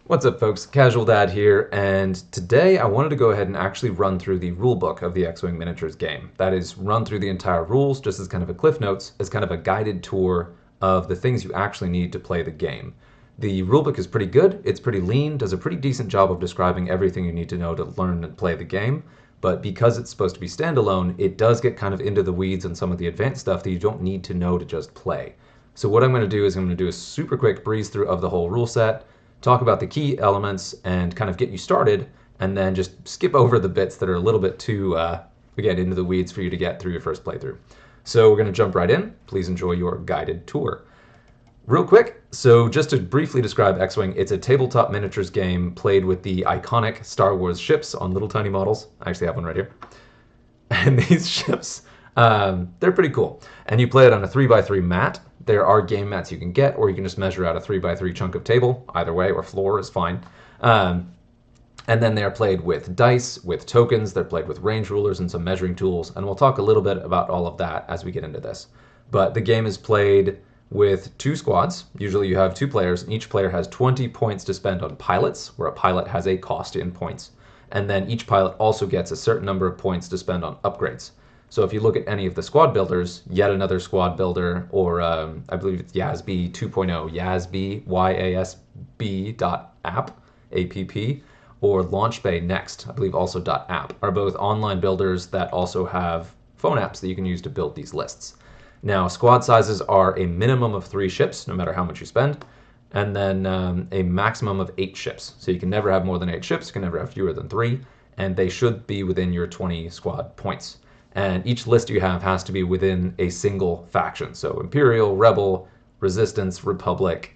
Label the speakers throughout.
Speaker 1: What's up, folks? Casual Dad here, and today I wanted to go ahead and actually run through the rulebook of the X-Wing Miniatures game. That is, run through the entire rules just as kind of a cliff notes, as kind of a guided tour of the things you actually need to play the game. The rulebook is pretty good, it's pretty lean, does a pretty decent job of describing everything you need to know to learn and play the game, but because it's supposed to be standalone, it does get kind of into the weeds on some of the advanced stuff that you don't need to know to just play. So what I'm going to do is I'm going to do a super quick breeze through of the whole rule set, talk about the key elements and kind of get you started, and then just skip over the bits that are a little bit too, again, into the weeds for you to get through your first playthrough. So we're going to jump right in. Please enjoy your guided tour. Real quick, so just to briefly describe X-Wing, it's a tabletop miniatures game played with the iconic Star Wars ships on little tiny models. I actually have one right here. And these ships, they're pretty cool. And you play it on a 3x3 mat. There are game mats you can get, or you can just measure out a 3x3 chunk of table. Either way, or floor is fine. And then they're played with dice, with tokens, they're played with range rulers and some measuring tools, and we'll talk a little bit about all of that as we get into this. But the game is played with two squads. Usually you have two players, and each player has 20 points to spend on pilots, where a pilot has a cost in points. And then each pilot also gets a certain number of points to spend on upgrades. So if you look at any of the squad builders, yet another squad builder, or I believe it's YASB 2.0, YASB, Y-A-S-B .app, A-P-P, or Launch Bay Next, I believe also .app, are both online builders that also have phone apps that you can use to build these lists. Now, squad sizes are a minimum of 3 ships, no matter how much you spend, and then a maximum of 8 ships. So you can never have more than 8 ships, you can never have fewer than 3, and they should be within your 20 squad points. And each list you have has to be within a single faction. So Imperial, Rebel, Resistance, Republic,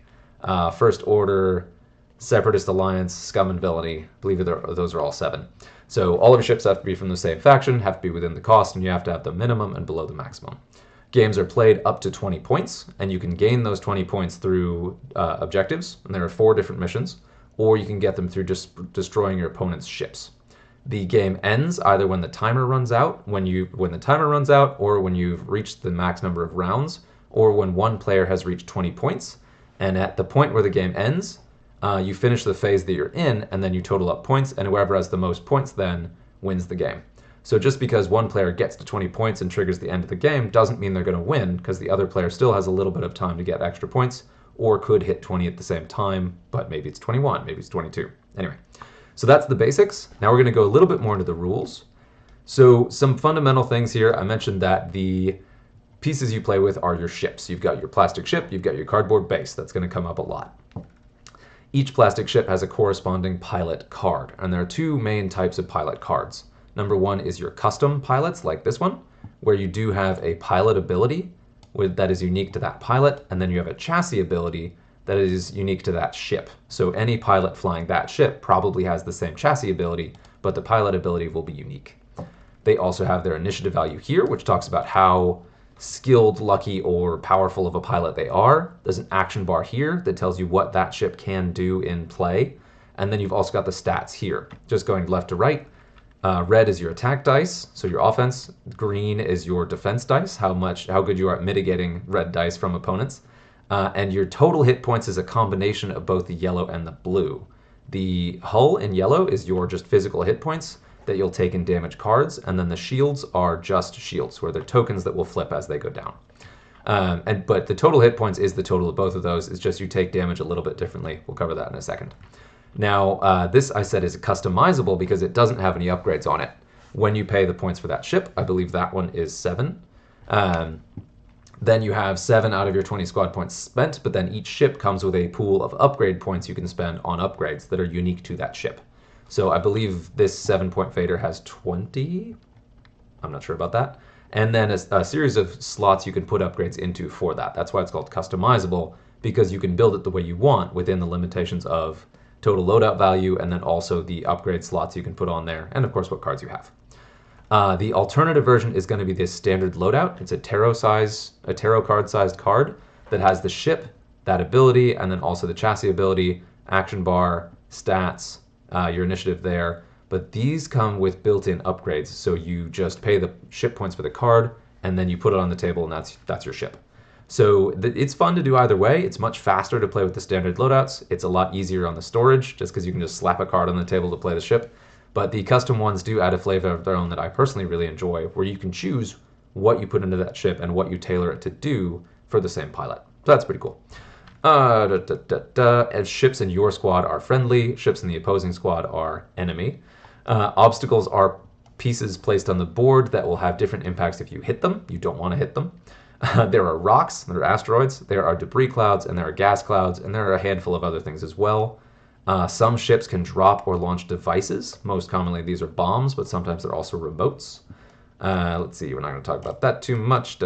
Speaker 1: First Order, Separatist Alliance, Scum and Villainy. I believe those are all 7. So all of your ships have to be from the same faction, have to be within the cost, and you have to have the minimum and below the maximum. Games are played up to 20 points, and you can gain those 20 points through objectives, and there are 4 different missions, or you can get them through just destroying your opponent's ships. The game ends either when the timer runs out, when the timer runs out, or when you've reached the max number of rounds, or when one player has reached 20 points. And at the point where the game ends, you finish the phase that you're in, and then you total up points, and whoever has the most points then wins the game. So just because one player gets to 20 points and triggers the end of the game doesn't mean they're going to win, because the other player still has a little bit of time to get extra points, or could hit 20 at the same time, but maybe it's 21, maybe it's 22. Anyway. So that's the basics. Now we're going to go a little bit more into the rules. So some fundamental things here. I mentioned that the pieces you play with are your ships. You've got your plastic ship, you've got your cardboard base. That's going to come up a lot. Each plastic ship has a corresponding pilot card, and there are 2 main types of pilot cards. Number 1 is your custom pilots, like this one, where you do have a pilot ability that is unique to that pilot, and then you have a chassis ability that is unique to that ship. So any pilot flying that ship probably has the same chassis ability, but the pilot ability will be unique. They also have their initiative value here, which talks about how skilled, lucky, or powerful of a pilot they are. There's an action bar here that tells you what that ship can do in play. And then you've also got the stats here, just going left to right. Red is your attack dice, so your offense. Green is your defense dice, how good you are at mitigating red dice from opponents. And your total hit points is a combination of both the yellow and the blue. The hull in yellow is your just physical hit points that you'll take in damage cards, and then the shields are just shields, where they're tokens that will flip as they go down. But the total hit points is the total of both of those. It's just you take damage a little bit differently. We'll cover that in a second. Now, this I said is customizable because it doesn't have any upgrades on it. When you pay the points for that ship, I believe that one is 7. Then you have 7 out of your 20 squad points spent, but then each ship comes with a pool of upgrade points you can spend on upgrades that are unique to that ship. So I believe this 7-point Vader has 20? I'm not sure about that. And then a series of slots you can put upgrades into for that. That's why it's called customizable, because you can build it the way you want within the limitations of total loadout value, and then also the upgrade slots you can put on there, and of course what cards you have. The alternative version is going to be this standard loadout. It's a tarot card-sized card that has the ship, that ability, and then also the chassis ability, action bar, stats, your initiative there. But these come with built-in upgrades, so you just pay the ship points for the card, and then you put it on the table, and that's your ship. So it's fun to do either way. It's much faster to play with the standard loadouts. It's a lot easier on the storage, just because you can just slap a card on the table to play the ship. But the custom ones do add a flavor of their own that I personally really enjoy, where you can choose what you put into that ship and what you tailor it to do for the same pilot. So that's pretty cool. As ships in your squad are friendly, ships in the opposing squad are enemy. Obstacles are pieces placed on the board that will have different impacts if you hit them. You don't want to hit them. There are rocks, there are asteroids, there are debris clouds, and there are gas clouds, and there are a handful of other things as well. Some ships can drop or launch devices. Most commonly, these are bombs, but sometimes they're also remotes. Let's see, we're not going to talk about that too much.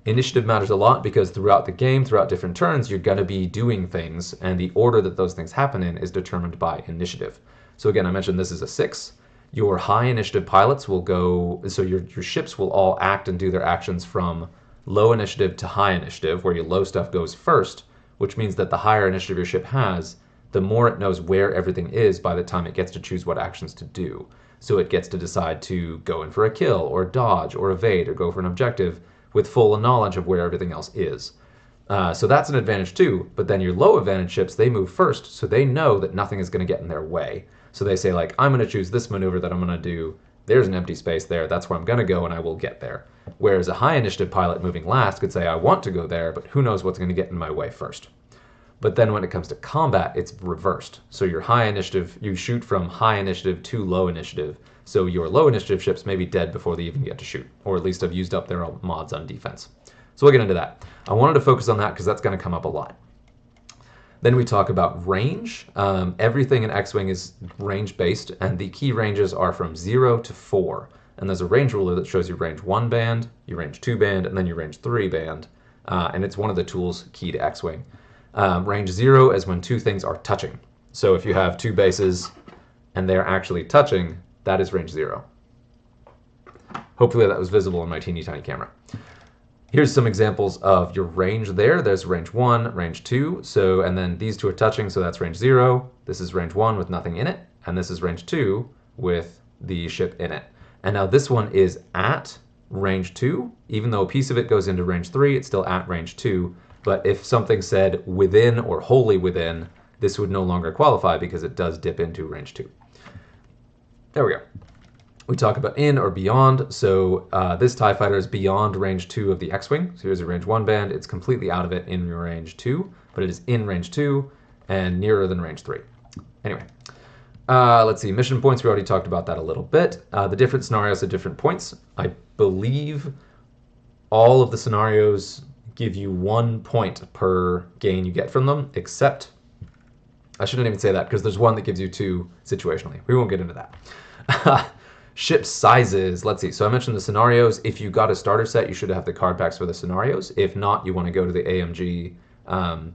Speaker 1: Initiative matters a lot because throughout the game, throughout different turns, you're going to be doing things, and the order that those things happen in is determined by initiative. So again, I mentioned this is a 6. Your high initiative pilots will go, so your ships will all act and do their actions from low initiative to high initiative, where your low stuff goes first, which means that the higher initiative your ship has, the more it knows where everything is by the time it gets to choose what actions to do. So it gets to decide to go in for a kill, or dodge, or evade, or go for an objective, with full knowledge of where everything else is. So that's an advantage too, but then your low advantage ships, they move first, so they know that nothing is going to get in their way. So they say, like, I'm going to choose this maneuver that I'm going to do. There's an empty space there. That's where I'm going to go, and I will get there. Whereas a high initiative pilot moving last could say, I want to go there, but who knows what's going to get in my way first. But then when it comes to combat, it's reversed. So your high initiative, you shoot from high initiative to low initiative. So your low initiative ships may be dead before they even get to shoot, or at least have used up their mods on defense. So we'll get into that. I wanted to focus on that because that's going to come up a lot. Then we talk about range. Everything in X-Wing is range-based, and the key ranges are from 0 to 4. And there's a range ruler that shows you range 1 band, your range 2 band, and then your range 3 band. And it's one of the tools key to X-Wing. Range 0 is when two things are touching. So if you have two bases and they're actually touching, that is range 0. Hopefully that was visible on my teeny tiny camera. Here's some examples of your range there. There's range 1, range 2, and then these two are touching, so that's range 0. This is range 1 with nothing in it, and this is range 2 with the ship in it. And now this one is at range 2. Even though a piece of it goes into range 3, it's still at range 2. But if something said within or wholly within, this would no longer qualify because it does dip into range 2. There we go. We talk about in or beyond. So this TIE fighter is beyond range 2 of the X-Wing. So here's a range 1 band. It's completely out of it in range 2, but it is in range 2 and nearer than range 3. Anyway, let's see. Mission points, we already talked about that a little bit. The different scenarios at different points. I believe all of the scenarios give you 1 point per gain you get from them, except, I shouldn't even say that because there's one that gives you 2 situationally. We won't get into that. Ship sizes, let's see. So I mentioned the scenarios. If you got a starter set, you should have the card packs for the scenarios. If not, you want to go to the AMG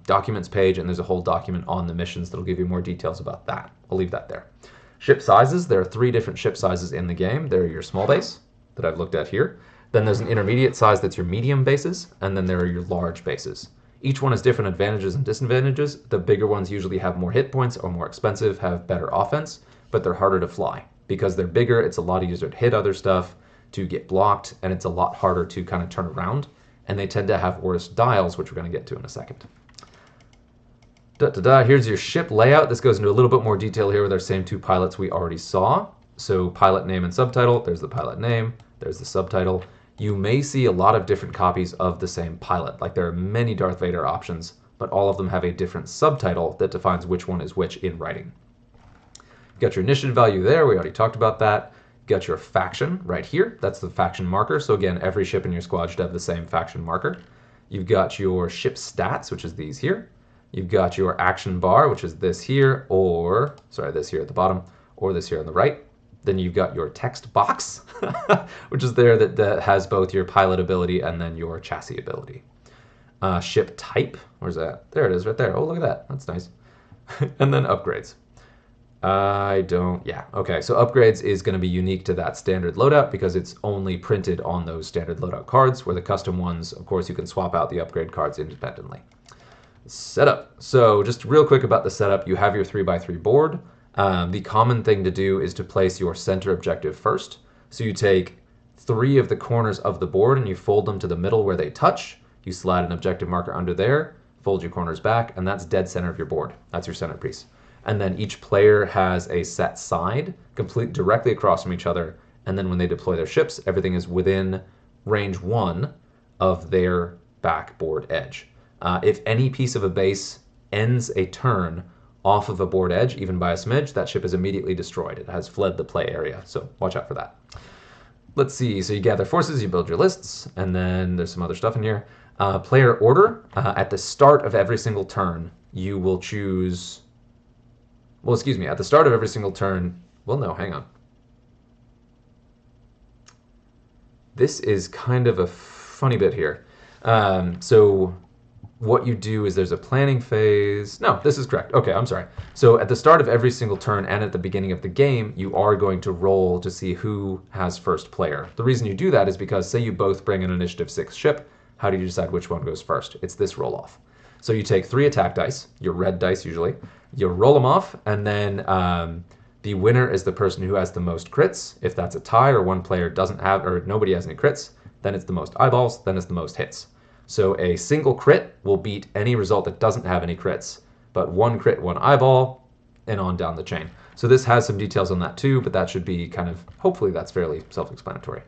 Speaker 1: documents page, and there's a whole document on the missions that'll give you more details about that. I'll leave that there. Ship sizes, there are 3 different ship sizes in the game. There are your small base that I've looked at here. Then there's an intermediate size that's your medium bases, and then there are your large bases. Each one has different advantages and disadvantages. The bigger ones usually have more hit points, or more expensive, have better offense, but they're harder to fly. Because they're bigger, it's a lot easier to hit other stuff, to get blocked, and it's a lot harder to kind of turn around. And they tend to have worse dials, which we're going to get to in a second. Here's your ship layout. This goes into a little bit more detail here with our same 2 pilots we already saw. So pilot name and subtitle. There's the pilot name. There's the subtitle. You may see a lot of different copies of the same pilot. Like there are many Darth Vader options, but all of them have a different subtitle that defines which one is which in writing. Got your initiative value there. We already talked about that. Got your faction right here. That's the faction marker. So again, every ship in your squad should have the same faction marker. You've got your ship stats, which is these here. You've got your action bar, which is this here, or, sorry, this here at the bottom, or this here on the right. Then you've got your text box, which is there that has both your pilot ability and then your chassis ability. Ship type, where's that? There it is right there. Oh, look at that. That's nice. And then upgrades. Okay, so upgrades is going to be unique to that standard loadout because it's only printed on those standard loadout cards, where the custom ones, of course, you can swap out the upgrade cards independently. Setup. So just real quick about the setup, you have your 3x3 board. The common thing to do is to place your center objective first. So you take 3 of the corners of the board and you fold them to the middle where they touch. You slide an objective marker under there, fold your corners back, and that's dead center of your board. That's your centerpiece. And then each player has a set side, complete directly across from each other, and then when they deploy their ships, everything is within range 1 of their backboard edge. If any piece of a base ends a turn off of a board edge, even by a smidge, that ship is immediately destroyed. It has fled the play area, so watch out for that. Let's see, so you gather forces, you build your lists, and then there's some other stuff in here. Player order, at the start of every single turn, you will choose... Well, excuse me, at the start of every single turn... Well, no, hang on. This is kind of a funny bit here. So what you do is there's a planning phase. No, this is correct. Okay, I'm sorry. So at the start of every single turn and at the beginning of the game, you are going to roll to see who has first player. The reason you do that is because say you both bring an initiative 6 ship, how do you decide which one goes first? It's this roll off. So you take 3 attack dice, your red dice usually, you roll them off, and then the winner is the person who has the most crits. If that's a tie or one player doesn't have, or nobody has any crits, then it's the most eyeballs, then it's the most hits. So a single crit will beat any result that doesn't have any crits, but 1 crit, 1 eyeball, and on down the chain. So this has some details on that too, but that should be kind of, hopefully that's fairly self-explanatory.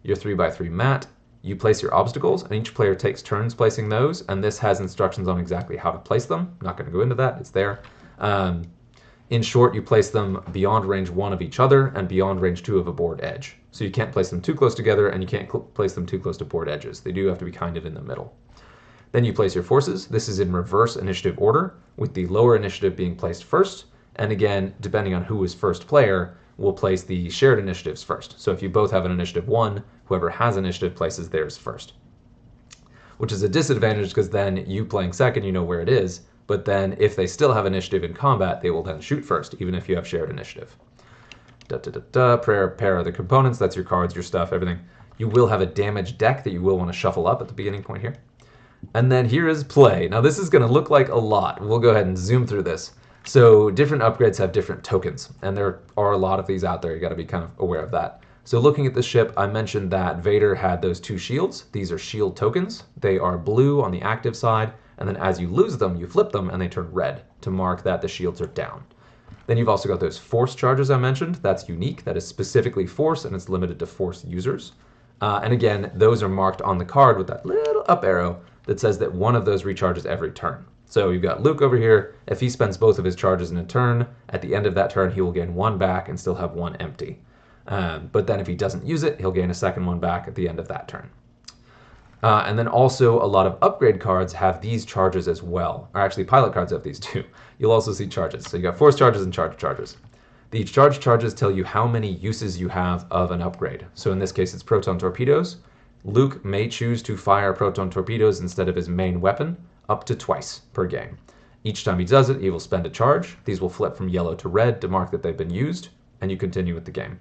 Speaker 1: Your 3x3 mat, you place your obstacles, and each player takes turns placing those, and this has instructions on exactly how to place them. I'm not going to go into that, it's there. In short, you place them beyond range 1 of each other and beyond range 2 of a board edge. So you can't place them too close together and you can't place them too close to board edges. They do have to be kind of in the middle. Then you place your forces. This is in reverse initiative order, with the lower initiative being placed first. And again, depending on who is first player, we'll place the shared initiatives first. So if you both have an initiative 1, whoever has initiative places theirs first. Which is a disadvantage because then you playing second, you know where it is. But then if they still have initiative in combat, they will then shoot first, even if you have shared initiative. Pair other components, that's your cards, your stuff, everything. You will have a damage deck that you will want to shuffle up at the beginning point here. And then here is play. Now this is going to look like a lot. We'll go ahead and zoom through this. So different upgrades have different tokens, and there are a lot of these out there. You got to be kind of aware of that. So looking at the ship, I mentioned that Vader had those 2 shields. These are shield tokens. They are blue on the active side, and then as you lose them, you flip them and they turn red to mark that the shields are down. Then you've also got those force charges I mentioned. That's unique. That is specifically force, and it's limited to force users. And again, those are marked on the card with that little up arrow that says that one of those recharges every turn. So you've got Luke over here. If he spends both of his charges in a turn, at the end of that turn, he will gain 1 back and still have 1 empty. But then if he doesn't use it, he'll gain a second 1 back at the end of that turn. And then also a lot of upgrade cards have these charges as well. Or actually pilot cards have these too. You'll also see charges. So you got force charges and charge charges. The charge charges tell you how many uses you have of an upgrade. So in this case it's proton torpedoes. Luke may choose to fire proton torpedoes instead of his main weapon up to twice per game. Each time he does it, he will spend a charge. These will flip from yellow to red to mark that they've been used, and you continue with the game.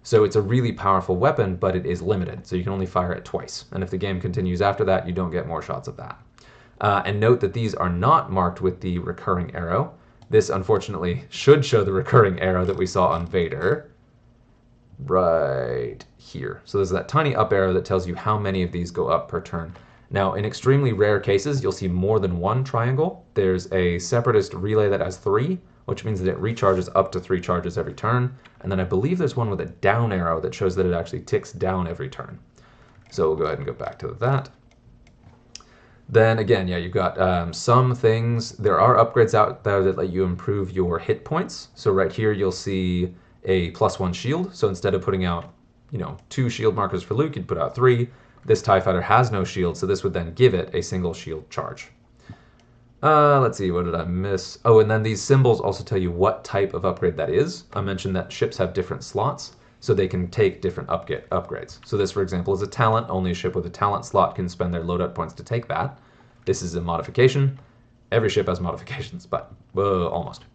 Speaker 1: So it's a really powerful weapon, but it is limited, so you can only fire it twice. And if the game continues after that, you don't get more shots of that. And note that these are not marked with the recurring arrow. This, unfortunately, should show the recurring arrow that we saw on Vader right here. So there's that tiny up arrow that tells you how many of these go up per turn. Now, in extremely rare cases, you'll see more than 1 triangle. There's a Separatist relay that has 3, which means that it recharges up to 3 charges every turn. And then I believe there's one with a down arrow that shows that it actually ticks down every turn. So we'll go ahead and go back to that. Then again, yeah, you've got some things. There are upgrades out there that let you improve your hit points. So right here, you'll see a +1 shield. So instead of putting out, 2 shield markers for Luke, you'd put out 3. This TIE fighter has no shield, so this would then give it a single shield charge. Let's see, what did I miss? Oh, and then these symbols also tell you what type of upgrade that is. I mentioned that ships have different slots, so they can take different upgrades. So this, for example, is a talent. Only a ship with a talent slot can spend their loadout points to take that. This is a modification. Every ship has modifications, but almost.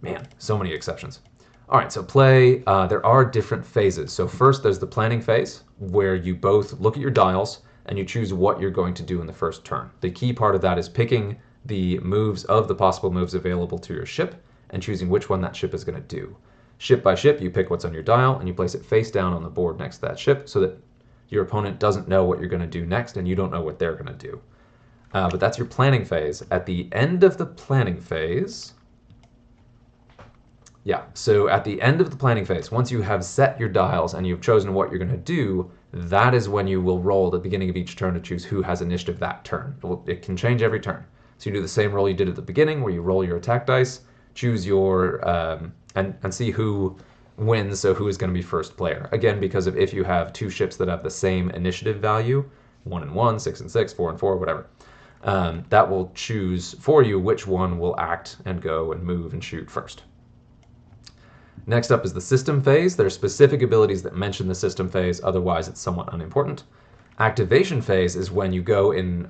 Speaker 1: Man, so many exceptions. All right, so play. There are different phases. So first, there's the planning phase, where you both look at your dials and you choose what you're going to do in the first turn. The key part of that is picking the moves of the possible moves available to your ship and choosing which one that ship is going to do. Ship by ship, you pick what's on your dial and you place it face down on the board next to that ship so that Your opponent doesn't know what you're going to do next, and you don't know what they're going to do. But that's your planning phase. At the end of the planning phase, so at the end of the planning phase, once you have set your dials and you've chosen what you're going to do, that is when you will roll at the beginning of each turn to choose who has initiative that turn. It can change every turn. So you do the same roll you did at the beginning, where you roll your attack dice, choose your, and see who wins, so who is going to be first player. Again, because if you have two ships that have the same initiative value, 1 and 1, 6 and 6, 4 and 4, whatever, that will choose for you which one will act and go and move and shoot first. Next up is the system phase. There are specific abilities that mention the system phase, otherwise it's somewhat unimportant. Activation phase is when you go in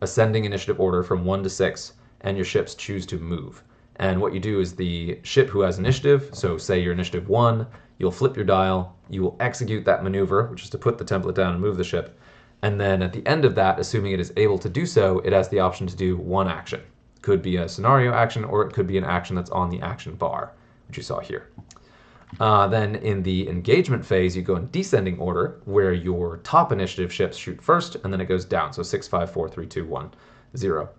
Speaker 1: ascending initiative order from 1 to 6, and your ships choose to move. And what you do is the ship who has initiative, so say you're initiative 1, you'll flip your dial, you will execute that maneuver, which is to put the template down and move the ship, and then at the end of that, assuming it is able to do so, it has the option to do one action. It could be a scenario action, or it could be an action that's on the action bar, which you saw here. Then in the engagement phase, you go in descending order, where your top initiative ships shoot first, and then it goes down. So 6, 5, 4, 3, 2, 1, 0.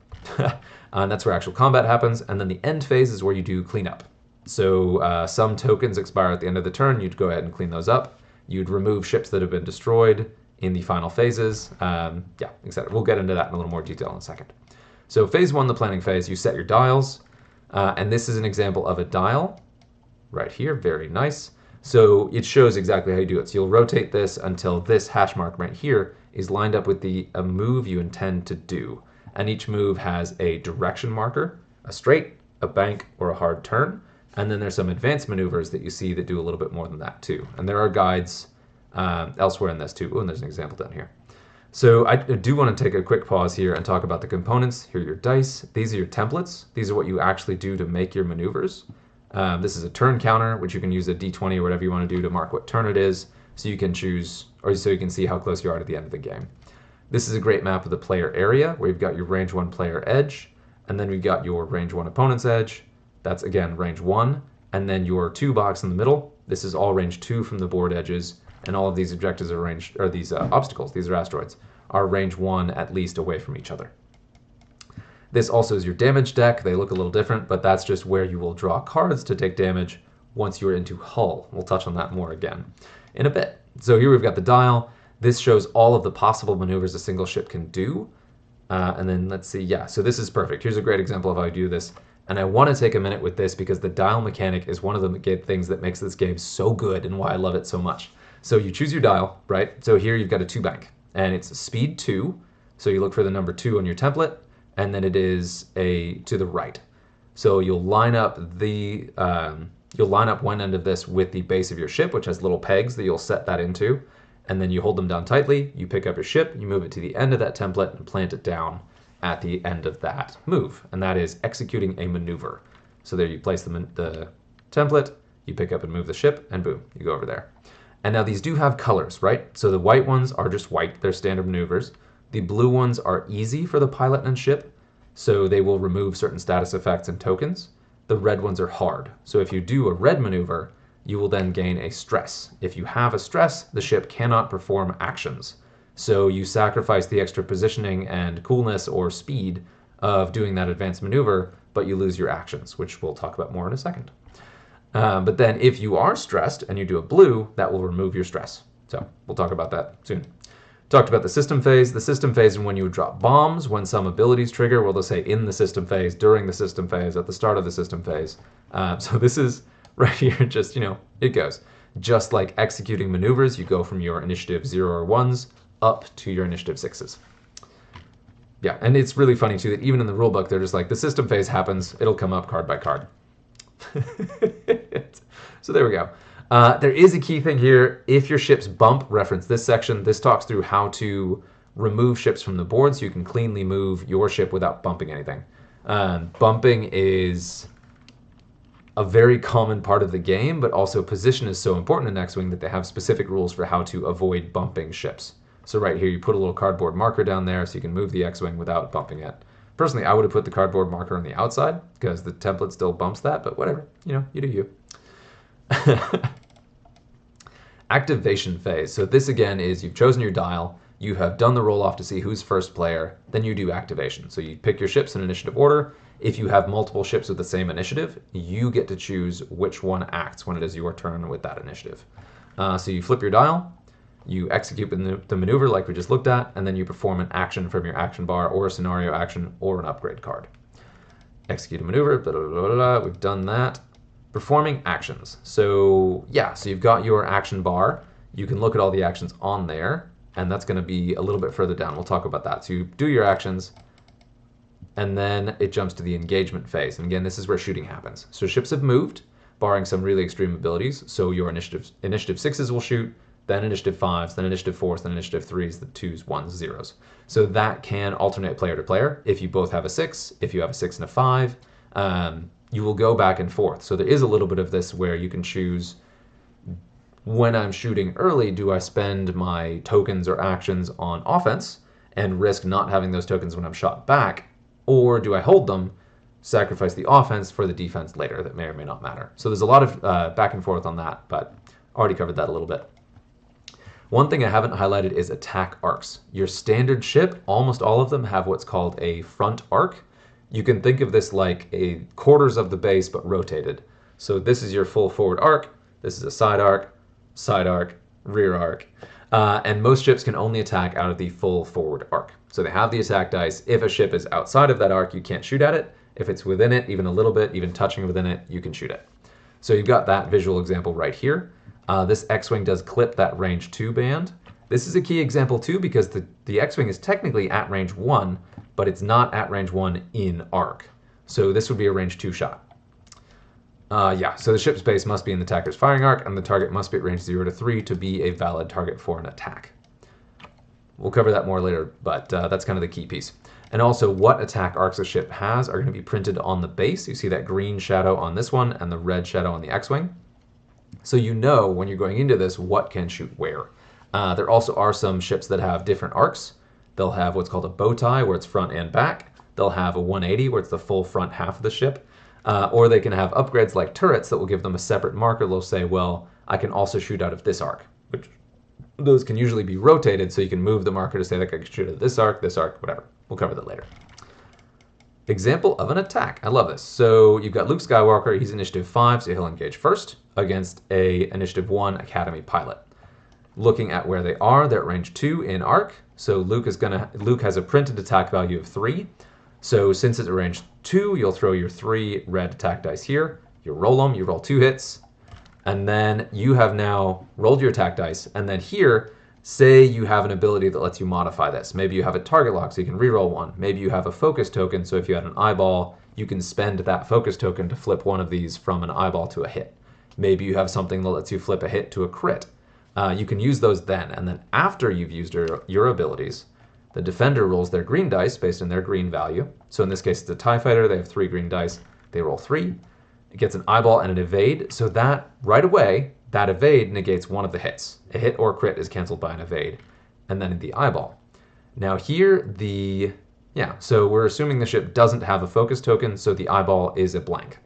Speaker 1: And that's where actual combat happens. And then the end phase is where you do cleanup. So some tokens expire at the end of the turn. You'd go ahead and clean those up. You'd remove ships that have been destroyed in the final phases. Etc. We'll get into that in a little more detail in a second. So phase 1, the planning phase, you set your dials. And this is an example of a dial. Right here, very nice. So it shows exactly how you do it. So you'll rotate this until this hash mark right here is lined up with a move you intend to do. And each move has a direction marker, a straight, a bank, or a hard turn. And then there's some advanced maneuvers that you see that do a little bit more than that too. And there are guides elsewhere in this too. Oh, and there's an example down here. So I do want to take a quick pause here and talk about the components. Here are your dice. These are your templates. These are what you actually do to make your maneuvers. This is a turn counter, which you can use a d20 or whatever you want to do to mark what turn it is, so you can choose, or so you can see how close you are to the end of the game. This is a great map of the player area, where you've got your range 1 player edge, and then we've got your range 1 opponent's edge. That's, again, range 1, and then your 2 box in the middle. This is all range 2 from the board edges, and all of these objectives are ranged, or these obstacles, these are asteroids, are range 1 at least away from each other. This also is your damage deck. They look a little different, but that's just where you will draw cards to take damage once you're into hull. We'll touch on that more again in a bit. So here we've got the dial. This shows all of the possible maneuvers a single ship can do. And then let's see, so this is perfect. Here's a great example of how I do this. And I want to take a minute with this because the dial mechanic is one of the things that makes this game so good and why I love it so much. So you choose your dial, right? So here you've got a 2 bank, and it's speed 2. So you look for the number 2 on your template, and then it is to the right. So you'll line up one end of this with the base of your ship, which has little pegs that you'll set that into, and then you hold them down tightly, you pick up your ship, you move it to the end of that template and plant it down at the end of that move, and that is executing a maneuver. So there you place the template, you pick up and move the ship, and boom, you go over there. And now these do have colors, right? So the white ones are just white, they're standard maneuvers. The blue ones are easy for the pilot and ship, so they will remove certain status effects and tokens. The red ones are hard, so if you do a red maneuver, you will then gain a stress. If you have a stress, the ship cannot perform actions. So you sacrifice the extra positioning and coolness or speed of doing that advanced maneuver, but you lose your actions, which we'll talk about more in a second. But then if you are stressed and you do a blue, that will remove your stress. So we'll talk about that soon. Talked about the system phase. The system phase is when you would drop bombs, when some abilities trigger. Well, they'll say in the system phase, during the system phase, at the start of the system phase. So this is right here, just, it goes. Just like executing maneuvers, you go from your initiative 0 or 1s up to your initiative 6s. Yeah, and it's really funny too that even in the rulebook, they're just like, the system phase happens, it'll come up card by card. So there we go. There is a key thing here. If your ships bump, reference this section. This talks through how to remove ships from the board so you can cleanly move your ship without bumping anything. Bumping is a very common part of the game, but also position is so important in X-Wing that they have specific rules for how to avoid bumping ships. So right here, you put a little cardboard marker down there so you can move the X-Wing without bumping it. Personally, I would have put the cardboard marker on the outside because the template still bumps that, but whatever, you do you. Activation phase. So this again is you've chosen your dial, you have done the roll off to see who's first player, then you do activation. So you pick your ships in initiative order. If you have multiple ships with the same initiative, you get to choose which one acts when it is your turn with that initiative. So you flip your dial, you execute the maneuver like we just looked at, and then you perform an action from your action bar or a scenario action or an upgrade card. Execute a maneuver, blah, blah, blah, blah, we've done that. Performing actions. So yeah, so you've got your action bar. You can look at all the actions on there, and that's going to be a little bit further down. We'll talk about that. So you do your actions, and then it jumps to the engagement phase. And again, this is where shooting happens. So ships have moved, barring some really extreme abilities. So your initiative 6s will shoot, then initiative 5s, then initiative 4s, then initiative 3s, the 2s, 1s, 0s. So that can alternate player to player. If you both have a 6, if you have a 6 and a 5, you will go back and forth. So there is a little bit of this where you can choose, when I'm shooting early, do I spend my tokens or actions on offense and risk not having those tokens when I'm shot back, or do I hold them, sacrifice the offense for the defense later? That may or may not matter. So there's a lot of back and forth on that, but already covered that a little bit. One thing I haven't highlighted is attack arcs. Your standard ship, almost all of them have what's called a front arc. You can think of this like a quarters of the base but rotated. So this is your full forward arc, this is a side arc, rear arc. And most ships can only attack out of the full forward arc. So they have the attack dice. If a ship is outside of that arc, you can't shoot at it. If it's within it, even a little bit, even touching within it, you can shoot it. So you've got that visual example right here. This X-Wing does clip that range 2 band. This is a key example too because the X-Wing is technically at range 1, but it's not at range 1 in arc. So this would be a range 2 shot. So the ship's base must be in the attacker's firing arc, and the target must be at range 0 to 3 to be a valid target for an attack. We'll cover that more later, but that's kind of the key piece. And also what attack arcs a ship has are going to be printed on the base. You see that green shadow on this one and the red shadow on the X-Wing. So you know when you're going into this what can shoot where. There also are some ships that have different arcs. They'll have what's called a bow tie where it's front and back. They'll have a 180 where it's the full front half of the ship. Or they can have upgrades like turrets that will give them a separate marker. They'll say, well, I can also shoot out of this arc, which those can usually be rotated so you can move the marker to say like I can shoot out of this arc, whatever. We'll cover that later. Example of an attack. I love this. So you've got Luke Skywalker. He's initiative 5, so he'll engage first against a initiative 1 Academy pilot. Looking at where they are, they're at range 2 in arc. So Luke has a printed attack value of 3. So since it's at range 2, you'll throw your 3 red attack dice here. You roll them. You roll 2 hits. And then you have now rolled your attack dice. And then here, say you have an ability that lets you modify this. Maybe you have a target lock, so you can reroll 1. Maybe you have a focus token, so if you had an eyeball, you can spend that focus token to flip one of these from an eyeball to a hit. Maybe you have something that lets you flip a hit to a crit. You can use those then. And then after you've used your abilities, the defender rolls their green dice based on their green value. So in this case, it's a TIE fighter. They have 3 green dice. They roll 3. It gets an eyeball and an evade. So that, right away, that evade negates one of the hits. A hit or crit is canceled by an evade. And then the eyeball. Now here, so we're assuming the ship doesn't have a focus token, so the eyeball is a blank.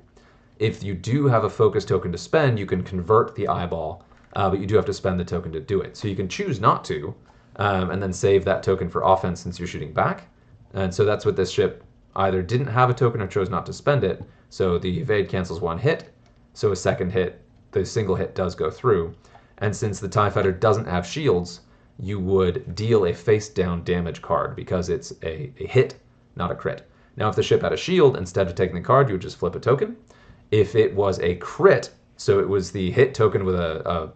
Speaker 1: If you do have a focus token to spend, you can convert the eyeball, but you do have to spend the token to do it. So you can choose not to, and then save that token for offense since you're shooting back. And so that's what this ship either didn't have a token or chose not to spend it. So the evade cancels 1 hit, so a second hit, the single hit does go through. And since the TIE fighter doesn't have shields, you would deal a face-down damage card because it's a hit, not a crit. Now if the ship had a shield, instead of taking the card, you would just flip a token. If it was a crit, so it was the hit token with a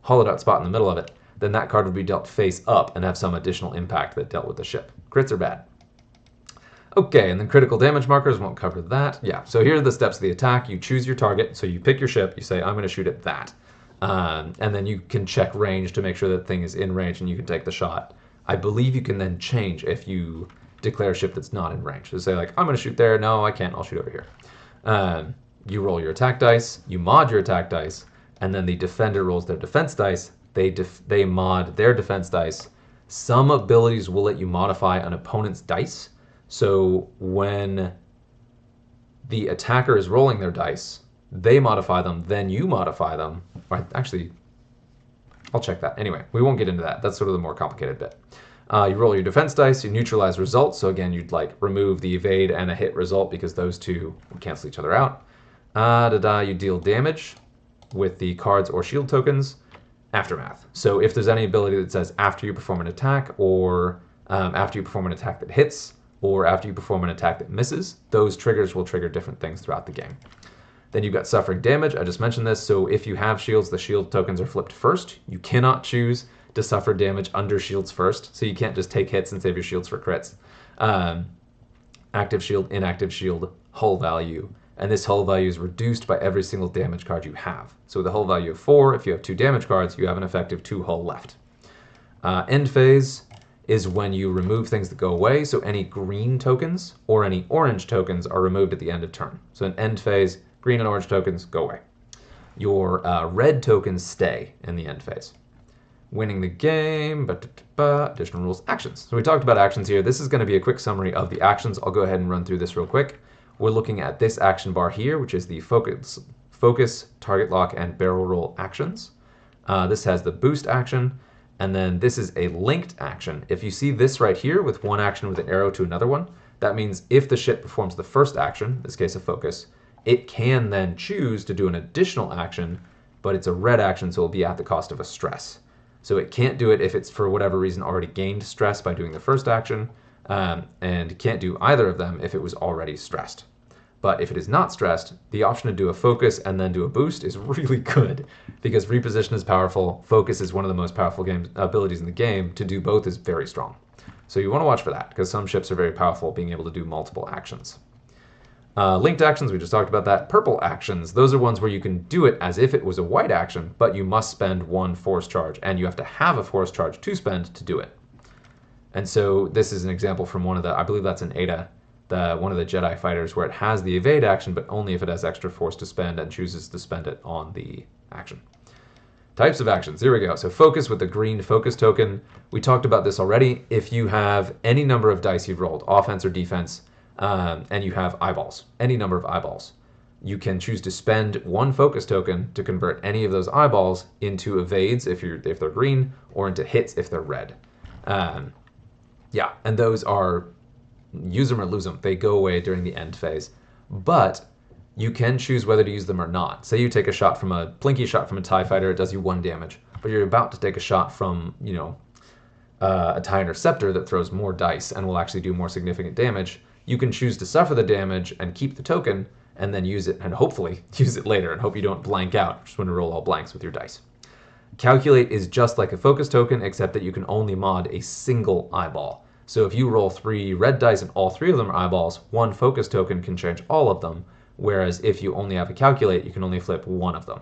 Speaker 1: hollowed out spot in the middle of it, then that card would be dealt face up and have some additional impact that dealt with the ship. Crits are bad. Okay, and then critical damage markers, won't cover that. Yeah, so here are the steps of the attack. You choose your target, so you pick your ship, you say, I'm going to shoot at that. And then you can check range to make sure that thing is in range and you can take the shot. I believe you can then change if you declare a ship that's not in range. So say like, I'm going to shoot there. No, I can't. I'll shoot over here. You roll your attack dice, you mod your attack dice, and then the defender rolls their defense dice. They mod their defense dice. Some abilities will let you modify an opponent's dice. So when the attacker is rolling their dice, they modify them, then you modify them. Or actually, I'll check that. Anyway, we won't get into that. That's sort of the more complicated bit. You roll your defense dice, you neutralize results. So again, you'd like remove the evade and a hit result because those two would cancel each other out. You deal damage with the cards or shield tokens. Aftermath. So if there's any ability that says after you perform an attack, or after you perform an attack that hits, or after you perform an attack that misses, those triggers will trigger different things throughout the game. Then you've got suffering damage. I just mentioned this. So if you have shields, the shield tokens are flipped first. You cannot choose to suffer damage under shields first. So you can't just take hits and save your shields for crits. Active shield, inactive shield, hull value. And this hull value is reduced by every single damage card you have. So with a hull value of 4, if you have 2 damage cards, you have an effective 2 hull left. End phase is when you remove things that go away. So any green tokens or any orange tokens are removed at the end of turn. So in end phase, green and orange tokens go away. Your red tokens stay in the end phase. Winning the game, additional rules, actions. So we talked about actions here. This is going to be a quick summary of the actions. I'll go ahead and run through this real quick. We're looking at this action bar here, which is the focus, target lock, and barrel roll actions. This has the boost action, and then this is a linked action. If you see this right here with one action with an arrow to another one, that means if the ship performs the first action, in this case a focus, it can then choose to do an additional action, but it's a red action, so it'll be at the cost of a stress. So it can't do it if it's for whatever reason already gained stress by doing the first action, and can't do either of them if it was already stressed. But if it is not stressed, the option to do a focus and then do a boost is really good because reposition is powerful. Focus is one of the most powerful abilities in the game. To do both is very strong. So you want to watch for that because some ships are very powerful being able to do multiple actions. Linked actions, we just talked about that. Purple actions, those are ones where you can do it as if it was a white action, but you must spend 1 force charge, and you have to have a force charge to spend to do it. And so this is an example from one of the, I believe that's an Ada, one of the Jedi fighters, where it has the evade action, but only if it has extra force to spend and chooses to spend it on the action. Types of actions, here we go. So focus with the green focus token. We talked about this already. If you have any number of dice you've rolled, offense or defense, and you have eyeballs, any number of eyeballs, you can choose to spend 1 focus token to convert any of those eyeballs into evades if they're green, or into hits if they're red. Yeah, and those are use them or lose them. They go away during the end phase, but you can choose whether to use them or not. Say you take a shot from a plinky shot from a TIE fighter, it does you 1 damage, but you're about to take a shot from, a TIE interceptor that throws more dice and will actually do more significant damage. You can choose to suffer the damage and keep the token, and then use it, and hopefully use it later, and hope you don't blank out. Just want to roll all blanks with your dice. Calculate is just like a focus token, except that you can only mod a single eyeball. So if you roll 3 red dice and all 3 of them are eyeballs, 1 focus token can change all of them, whereas if you only have a calculate, you can only flip 1 of them.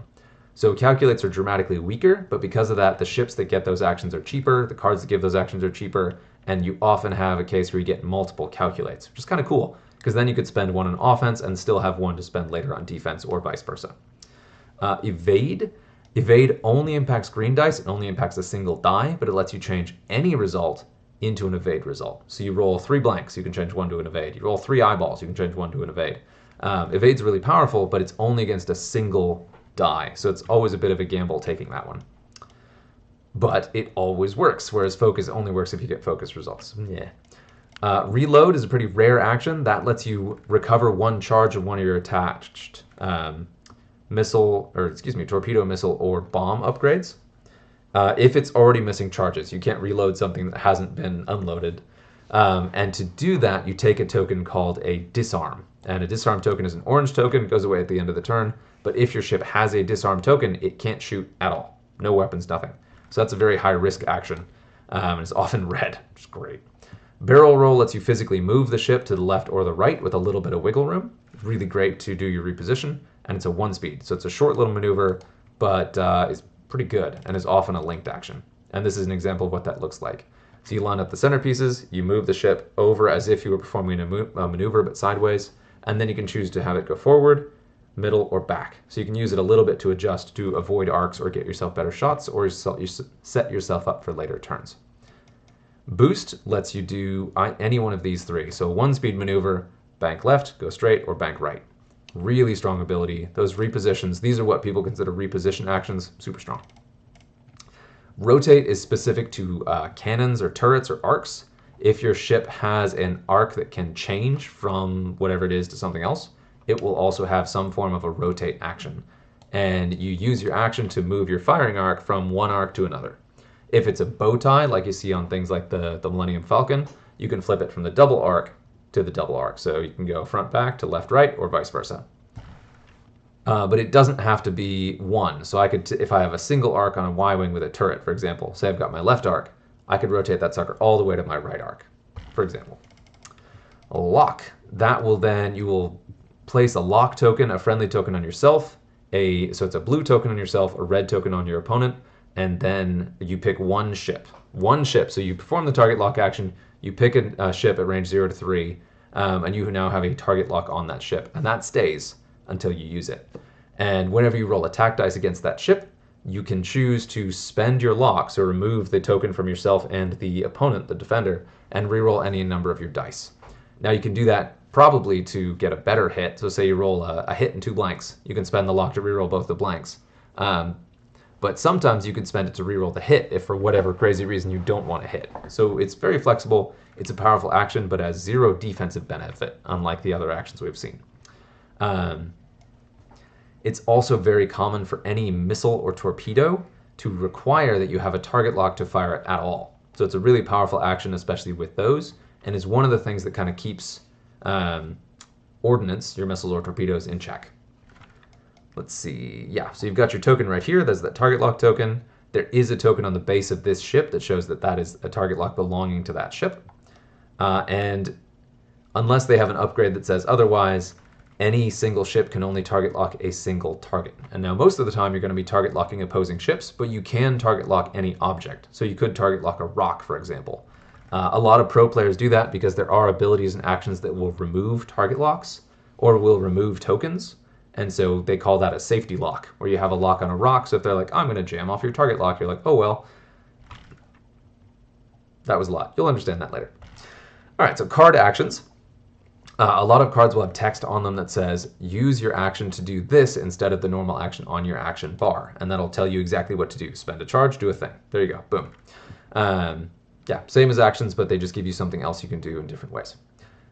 Speaker 1: So calculates are dramatically weaker, but because of that, the ships that get those actions are cheaper, the cards that give those actions are cheaper, and you often have a case where you get multiple calculates, which is kind of cool, because then you could spend 1 on offense and still have 1 to spend later on defense, or vice versa. Evade only impacts green dice, it only impacts a single die, but it lets you change any result into an evade result. So you roll 3 blanks, you can change 1 to an evade. You roll 3 eyeballs, you can change 1 to an evade. Evade's really powerful, but it's only against a single die, so it's always a bit of a gamble taking that one. But it always works, whereas focus only works if you get focus results. Yeah. Reload is a pretty rare action. That lets you recover 1 charge of one of your attached torpedo, missile, or bomb upgrades. If it's already missing charges, you can't reload something that hasn't been unloaded. And to do that, you take a token called a disarm. And a disarm token is an orange token, it goes away at the end of the turn. But if your ship has a disarm token, it can't shoot at all. No weapons, nothing. So that's a very high risk action. And it's often red, which is great. Barrel roll lets you physically move the ship to the left or the right with a little bit of wiggle room. It's really great to do your reposition. And it's a 1 speed. So it's a short little maneuver, but it's pretty good and is often a linked action. And this is an example of what that looks like. So you line up the centerpieces, you move the ship over as if you were performing a maneuver but sideways, and then you can choose to have it go forward, middle, or back. So you can use it a little bit to adjust to avoid arcs or get yourself better shots, or you set yourself up for later turns. Boost lets you do any one of these 3. So 1 speed maneuver, bank left, go straight, or bank right. Really strong ability. Those repositions, these are what people consider reposition actions, super strong. Rotate is specific to cannons or turrets or arcs. If your ship has an arc that can change from whatever it is to something else, it will also have some form of a rotate action. And you use your action to move your firing arc from one arc to another. If it's a bow tie, like you see on things like the Millennium Falcon, you can flip it from the double arc to the double arc. So you can go front back to left right or vice versa. But it doesn't have to be one. So I could, if I have a single arc on a Y-wing with a turret, for example, say I've got my left arc, I could rotate that sucker all the way to my right arc, for example. A lock, that will then, you will place a lock token, a friendly token on yourself, so it's a blue token on yourself, a red token on your opponent, and then you pick one ship. One ship, so you perform the target lock action, you pick a ship at range 0 to 3, and you now have a target lock on that ship, and that stays until you use it. And whenever you roll attack dice against that ship, you can choose to spend your lock, so remove the token from yourself and the opponent, the defender, and reroll any number of your dice. Now you can do that probably to get a better hit. So say you roll a hit and 2 blanks, you can spend the lock to reroll both the blanks. But sometimes you can spend it to reroll the hit if for whatever crazy reason you don't want to hit. So it's very flexible, it's a powerful action, but has 0 defensive benefit, unlike the other actions we've seen. It's also very common for any missile or torpedo to require that you have a target lock to fire it at all. So it's a really powerful action, especially with those, and is one of the things that kind of keeps ordnance, your missiles or torpedoes, in check. Let's see, yeah, so you've got your token right here. There's that target lock token. There is a token on the base of this ship that shows that that is a target lock belonging to that ship. And unless they have an upgrade that says otherwise, any single ship can only target lock a single target. And now most of the time you're going to be target locking opposing ships, but you can target lock any object. So you could target lock a rock, for example. A lot of pro players do that because there are abilities and actions that will remove target locks or will remove tokens. And so they call that a safety lock, where you have a lock on a rock. So if they're like, I'm going to jam off your target lock, you're like, oh, well, that was a lot. You'll understand that later. All right, so card actions. A lot of cards will have text on them that says, use your action to do this instead of the normal action on your action bar. And that'll tell you exactly what to do. Spend a charge, do a thing. There you go. Boom. Yeah, same as actions, but they just give you something else you can do in different ways.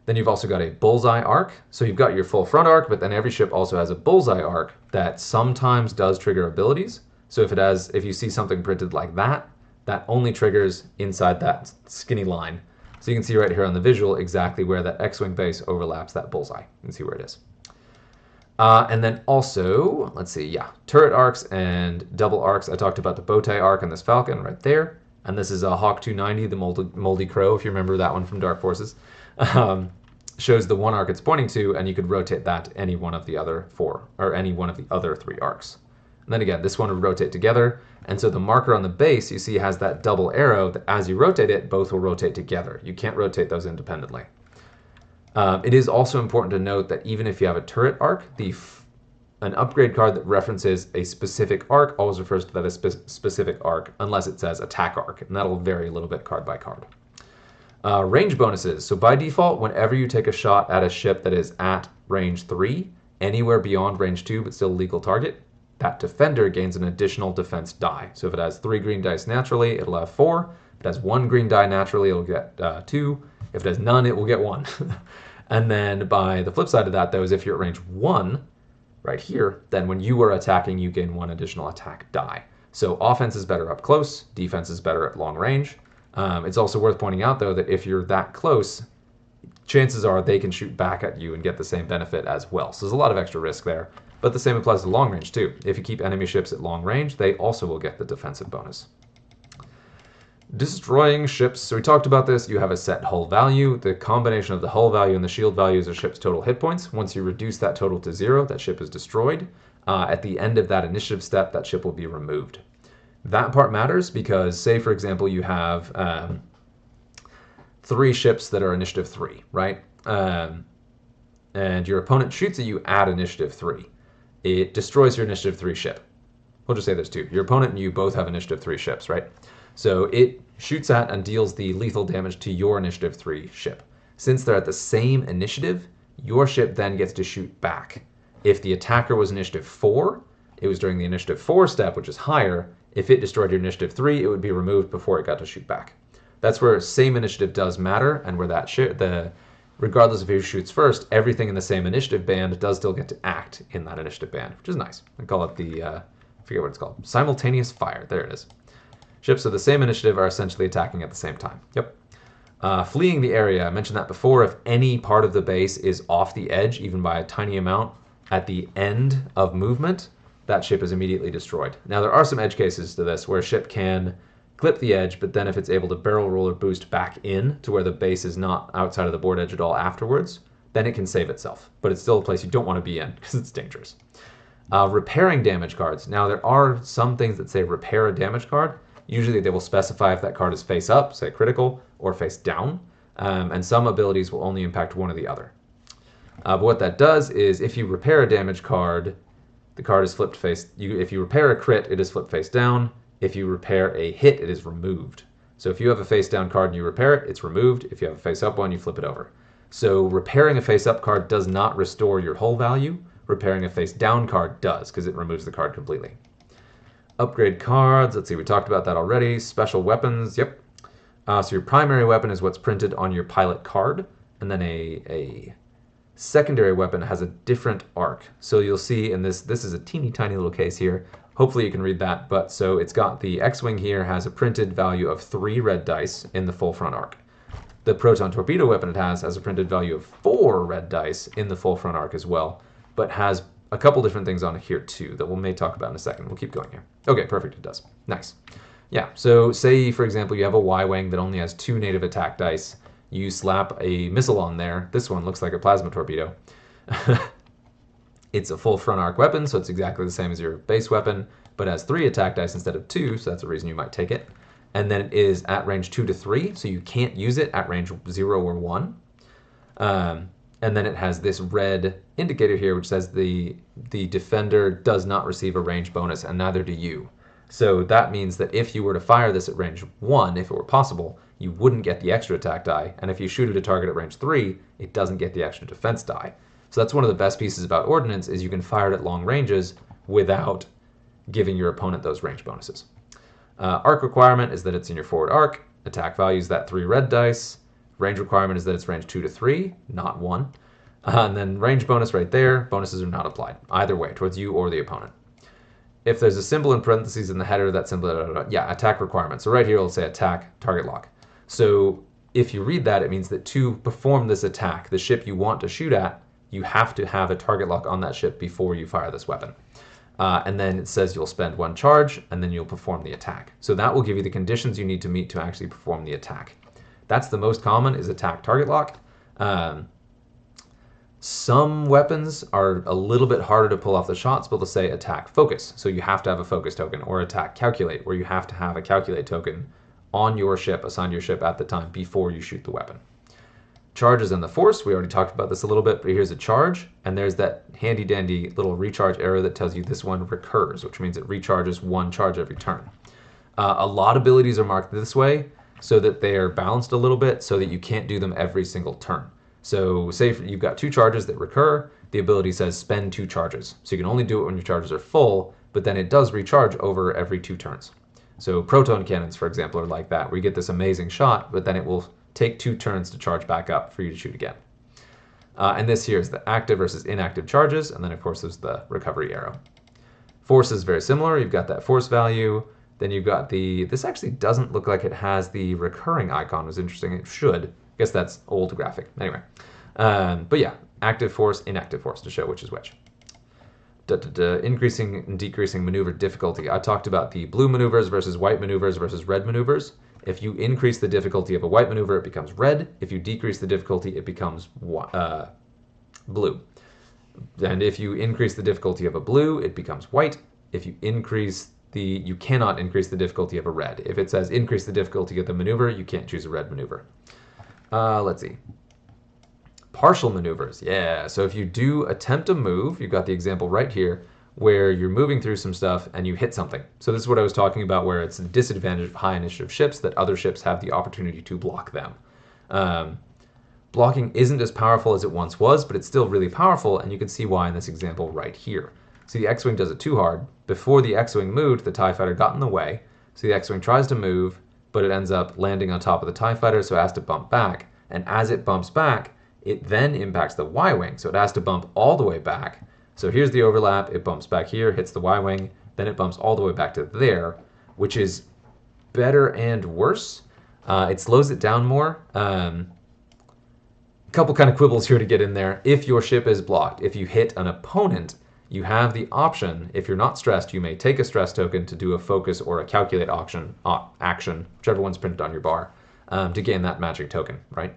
Speaker 1: Then you've also got a bullseye arc. So you've got your full front arc, but then every ship also has a bullseye arc that sometimes does trigger abilities. So if you see something printed like that, that only triggers inside that skinny line. So you can see right here on the visual exactly where that X-Wing base overlaps that bullseye. You can see where it is. And then also, let's see, yeah, turret arcs and double arcs. I talked about the bow tie arc and this Falcon right there. And this is a Hawk 290, the moldy crow, if you remember that one from Dark Forces. Shows the one arc it's pointing to, and you could rotate that to any one of the other 4, or any one of the other 3 arcs. And then again, this one would rotate together. And so the marker on the base, you see, has that double arrow that as you rotate it, both will rotate together. You can't rotate those independently. It is also important to note that even if you have a turret arc, an upgrade card that references a specific arc always refers to that as specific arc, unless it says attack arc, and that'll vary a little bit card by card. Range bonuses. So by default, whenever you take a shot at a ship that is at range 3, anywhere beyond range 2 but still a legal target, that defender gains an additional defense die. So if it has 3 green dice naturally, it'll have 4. If it has 1 green die naturally, it'll get 2. If it has none, it will get 1. And then by the flip side of that, though, is if you're at range 1, right here, then when you are attacking, you gain 1 additional attack die. So offense is better up close, defense is better at long range. It's also worth pointing out, though, that if you're that close, chances are they can shoot back at you and get the same benefit as well. So there's a lot of extra risk there. But the same applies to long range, too. If you keep enemy ships at long range, they also will get the defensive bonus. Destroying ships. So we talked about this. You have a set hull value. The combination of the hull value and the shield value is a ship's total hit points. Once you reduce that total to 0, that ship is destroyed. At the end of that initiative step, that ship will be removed. That part matters because, say, for example, you have 3 ships that are initiative 3, right? And your opponent shoots at you at initiative 3. It destroys your initiative 3 ship. We'll just say there's 2. Your opponent and you both have initiative 3 ships, right? So it shoots at and deals the lethal damage to your initiative 3 ship. Since they're at the same initiative, your ship then gets to shoot back. If the attacker was initiative 4, it was during the initiative 4 step, which is higher, If it destroyed your initiative 3, it would be removed before it got to shoot back. That's where same initiative does matter, and where that regardless of who shoots first, everything in the same initiative band does still get to act in that initiative band, which is nice. I call it the, I forget what it's called, simultaneous fire. There it is. Ships of the same initiative are essentially attacking at the same time. Yep. Fleeing the area, I mentioned that before. If any part of the base is off the edge, even by a tiny amount, at the end of movement, that ship is immediately destroyed. Now, there are some edge cases to this where a ship can clip the edge, but then if it's able to barrel roll or boost back in to where the base is not outside of the board edge at all afterwards, then it can save itself. But it's still a place you don't want to be in because it's dangerous. Repairing damage cards. Now, there are some things that say repair a damage card. Usually they will specify if that card is face up, say critical, or face down, and some abilities will only impact one or the other. But what that does is if you repair a damage card, the card is flipped face. If you repair a crit, it is flipped face down. If you repair a hit, it is removed. So if you have a face down card and you repair it, it's removed. If you have a face up one, you flip it over. So repairing a face up card does not restore your hull value. Repairing a face down card does, because it removes the card completely. Upgrade cards, let's see, we talked about that already. Special weapons, yep. So your primary weapon is what's printed on your pilot card, and then a secondary weapon has a different arc. So you'll see in this is a teeny tiny little case here. Hopefully you can read that, but so it's got the X-Wing here has a printed value of 3 red dice in the full front arc. The proton torpedo weapon it has a printed value of 4 red dice in the full front arc as well, but has a couple different things on here too that we may talk about in a second. We'll keep going here. Okay, perfect, it does. Nice. Yeah, so say, for example, you have a Y-Wing that only has 2 native attack dice. You slap a missile on there. This one looks like a plasma torpedo. It's a full front arc weapon, so it's exactly the same as your base weapon, but has 3 attack dice instead of 2, so that's a reason you might take it. And then it is at range 2 to 3, so you can't use it at range 0 or 1. And then it has this red indicator here, which says the defender does not receive a range bonus, and neither do you. So that means that if you were to fire this at range 1, if it were possible, you wouldn't get the extra attack die. And if you shoot at a target at range 3, it doesn't get the extra defense die. So that's one of the best pieces about Ordnance, is you can fire it at long ranges without giving your opponent those range bonuses. Arc requirement is that it's in your forward arc. Attack value is that 3 red dice. Range requirement is that it's range 2 to 3, not 1. And then range bonus right there, bonuses are not applied, either way, towards you or the opponent. If there's a symbol in parentheses in the header, that symbol, yeah, attack requirement. So right here it'll say attack, target lock. So if you read that, it means that to perform this attack, the ship you want to shoot at, you have to have a target lock on that ship before you fire this weapon. And then it says you'll spend 1 charge, and then you'll perform the attack. So that will give you the conditions you need to meet to actually perform the attack. That's the most common, is attack target lock. Some weapons are a little bit harder to pull off the shots, but they'll say attack focus. So you have to have a focus token, or attack calculate, where you have to have a calculate token on your ship, assigned to your ship at the time before you shoot the weapon. Charges and the force, we already talked about this a little bit, but here's a charge, and there's that handy dandy little recharge arrow that tells you this one recurs, which means it recharges 1 charge every turn. A lot of abilities are marked this way so that they are balanced a little bit, so that you can't do them every single turn. So say you've got 2 charges that recur, the ability says spend 2 charges. So you can only do it when your charges are full, but then it does recharge over every 2 turns. So proton cannons, for example, are like that, where you get this amazing shot, but then it will take 2 turns to charge back up for you to shoot again. And this here is the active versus inactive charges, and then of course there's the recovery arrow. Force is very similar. You've got that force value, then you've got this actually doesn't look like it has the recurring icon, it was interesting, it should. I guess that's old graphic, anyway. But yeah, active force, inactive force to show which is which. Increasing and decreasing maneuver difficulty. I talked about the blue maneuvers versus white maneuvers versus red maneuvers. If you increase the difficulty of a white maneuver, it becomes red. If you decrease the difficulty, it becomes blue. And if you increase the difficulty of a blue, it becomes white. If you you cannot increase the difficulty of a red. If it says increase the difficulty of the maneuver, you can't choose a red maneuver. Let's see. Partial maneuvers, yeah. So if you do attempt a move, you've got the example right here, where you're moving through some stuff and you hit something. So this is what I was talking about, where it's a disadvantage of high initiative ships, that other ships have the opportunity to block them. Blocking isn't as powerful as it once was, but it's still really powerful, and you can see why in this example right here. So the X-Wing does it too hard. Before the X-Wing moved, the TIE Fighter got in the way. So the X-Wing tries to move, but it ends up landing on top of the TIE Fighter, so it has to bump back. And as it bumps back, it then impacts the Y-Wing, so it has to bump all the way back. So here's the overlap. It bumps back here, hits the Y-Wing, then it bumps all the way back to there, which is better and worse. It slows it down more. Couple kind of quibbles here to get in there. If your ship is blocked, if you hit an opponent, you have the option, if you're not stressed, you may take a stress token to do a focus or a calculate action, whichever one's printed on your bar, to gain that magic token, right?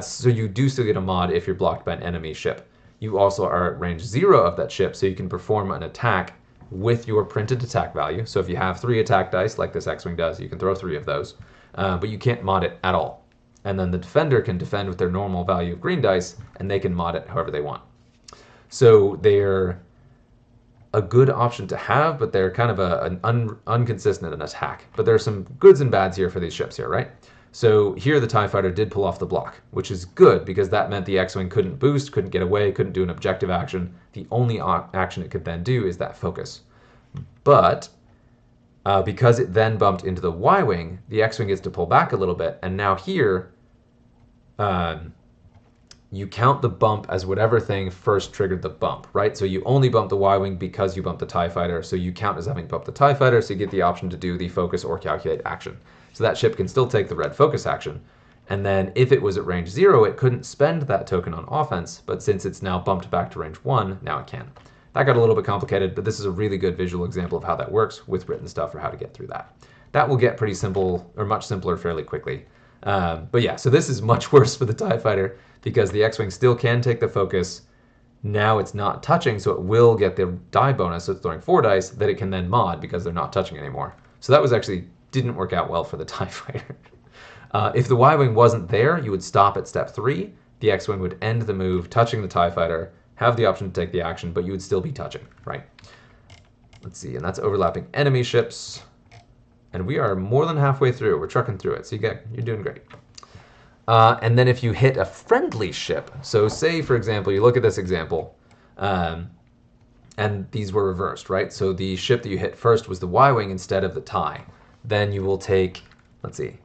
Speaker 1: So you do still get a mod if you're blocked by an enemy ship. You also are at range 0 of that ship, so you can perform an attack with your printed attack value. So if you have 3 attack dice, like this X-Wing does, you can throw 3 of those, but you can't mod it at all. And then the defender can defend with their normal value of green dice, and they can mod it however they want. So they're a good option to have, but they're kind of an inconsistent in attack. But there's some goods and bads here for these ships here, right? So here the TIE Fighter did pull off the block, which is good because that meant the X-Wing couldn't boost, couldn't get away, couldn't do an objective action. The only action it could then do is that focus. But because it then bumped into the Y-Wing, the X-Wing gets to pull back a little bit, and now here you count the bump as whatever thing first triggered the bump, right? So you only bump the Y-Wing because you bumped the TIE Fighter, so you count as having bumped the TIE Fighter, so you get the option to do the focus or calculate action. So that ship can still take the red focus action, and then if it was at range 0, it couldn't spend that token on offense, but since it's now bumped back to range 1, now it can. That got a little bit complicated, but this is a really good visual example of how that works with written stuff or how to get through that. That will get pretty simple, or much simpler fairly quickly. But yeah, so this is much worse for the TIE Fighter because the X-Wing still can take the focus. Now it's not touching, so it will get the die bonus, so it's throwing 4 dice that it can then mod because they're not touching anymore. So that was actually didn't work out well for the TIE Fighter. If the Y-Wing wasn't there, you would stop at step 3. The X-Wing would end the move, touching the TIE Fighter, have the option to take the action, but you would still be touching, right? Let's see, and that's overlapping enemy ships. And we are more than halfway through. We're trucking through it, so you're doing great. And then if you hit a friendly ship, so say, for example, you look at this example, and these were reversed, right? So the ship that you hit first was the Y-Wing instead of the TIE. Then you will take, let's see.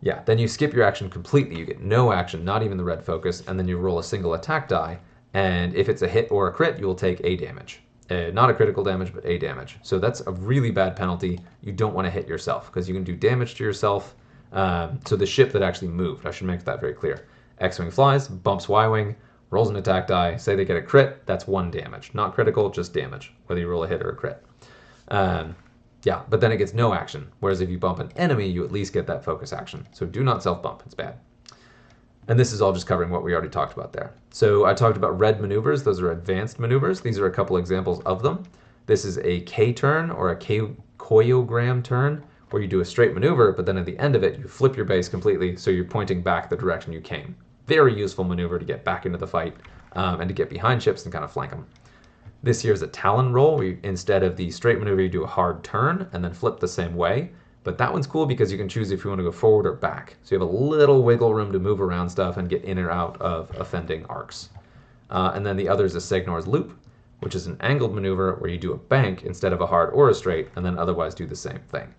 Speaker 1: Yeah, then you skip your action completely. You get no action, not even the red focus, and then you roll a single attack die. And if it's a hit or a crit, you will take A damage. Not a critical damage, but A damage. So that's a really bad penalty. You don't want to hit yourself because you can do damage to yourself. So the ship that actually moved, I should make that very clear. X-Wing flies, bumps Y-Wing, rolls an attack die. Say they get a crit, that's 1 damage. Not critical, just damage, whether you roll a hit or a crit. Yeah, but then it gets no action. Whereas if you bump an enemy, you at least get that focus action. So do not self-bump, it's bad. And this is all just covering what we already talked about there. So I talked about red maneuvers. Those are advanced maneuvers. These are a couple examples of them. This is a K turn or a choreogram turn where you do a straight maneuver, but then at the end of it, you flip your base completely so you're pointing back the direction you came. Very useful maneuver to get back into the fight and to get behind ships and kind of flank them. This here is a Talon roll where instead of the straight maneuver, you do a hard turn and then flip the same way. But that one's cool because you can choose if you want to go forward or back. So you have a little wiggle room to move around stuff and get in or out of offending arcs. And then the other is a Segnor's loop, which is an angled maneuver where you do a bank instead of a hard or a straight, and then otherwise do the same thing.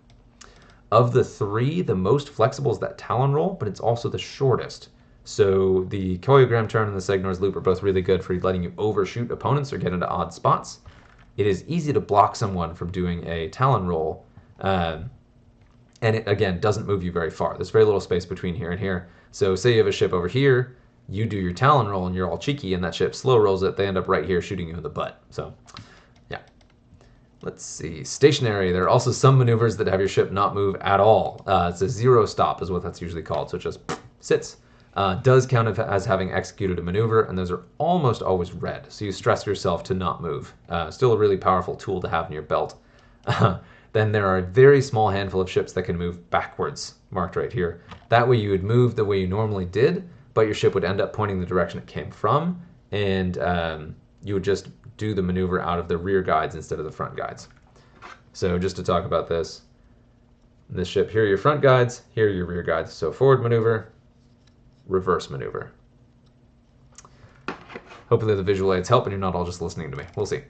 Speaker 1: Of the 3, the most flexible is that Talon roll, but it's also the shortest. So the choreogram turn and the Segnor's loop are both really good for letting you overshoot opponents or get into odd spots. It is easy to block someone from doing a Talon roll, and it, again, doesn't move you very far. There's very little space between here and here. So say you have a ship over here, you do your Talon roll and you're all cheeky and that ship slow rolls it, they end up right here shooting you in the butt. So, yeah. Let's see. Stationary. There are also some maneuvers that have your ship not move at all. It's a 0 stop is what that's usually called. So it just sits. Does count as having executed a maneuver, and those are almost always red. So you stress yourself to not move. Still a really powerful tool to have in your belt. Then there are a very small handful of ships that can move backwards, marked right here. That way you would move the way you normally did, but your ship would end up pointing the direction it came from, and you would just do the maneuver out of the rear guides instead of the front guides. So just to talk about this ship, here are your front guides, here are your rear guides. So forward maneuver, reverse maneuver. Hopefully the visual aids help and you're not all just listening to me. We'll see.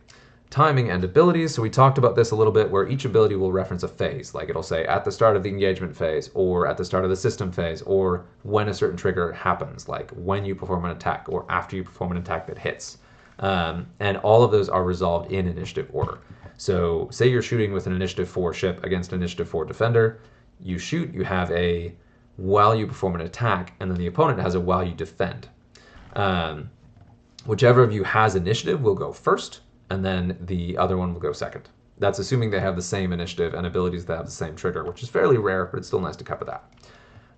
Speaker 1: Timing and abilities. So we talked about this a little bit, where each ability will reference a phase. Like it'll say at the start of the engagement phase, or at the start of the system phase, or when a certain trigger happens, like when you perform an attack, or after you perform an attack that hits. And all of those are resolved in initiative order. So say you're shooting with an initiative 4 ship against an initiative 4 defender. You shoot, you have a while you perform an attack, and then the opponent has a while you defend. Whichever of you has initiative will go first, and then the other one will go second. That's assuming they have the same initiative and abilities that have the same trigger, which is fairly rare, but it's still nice to cover that.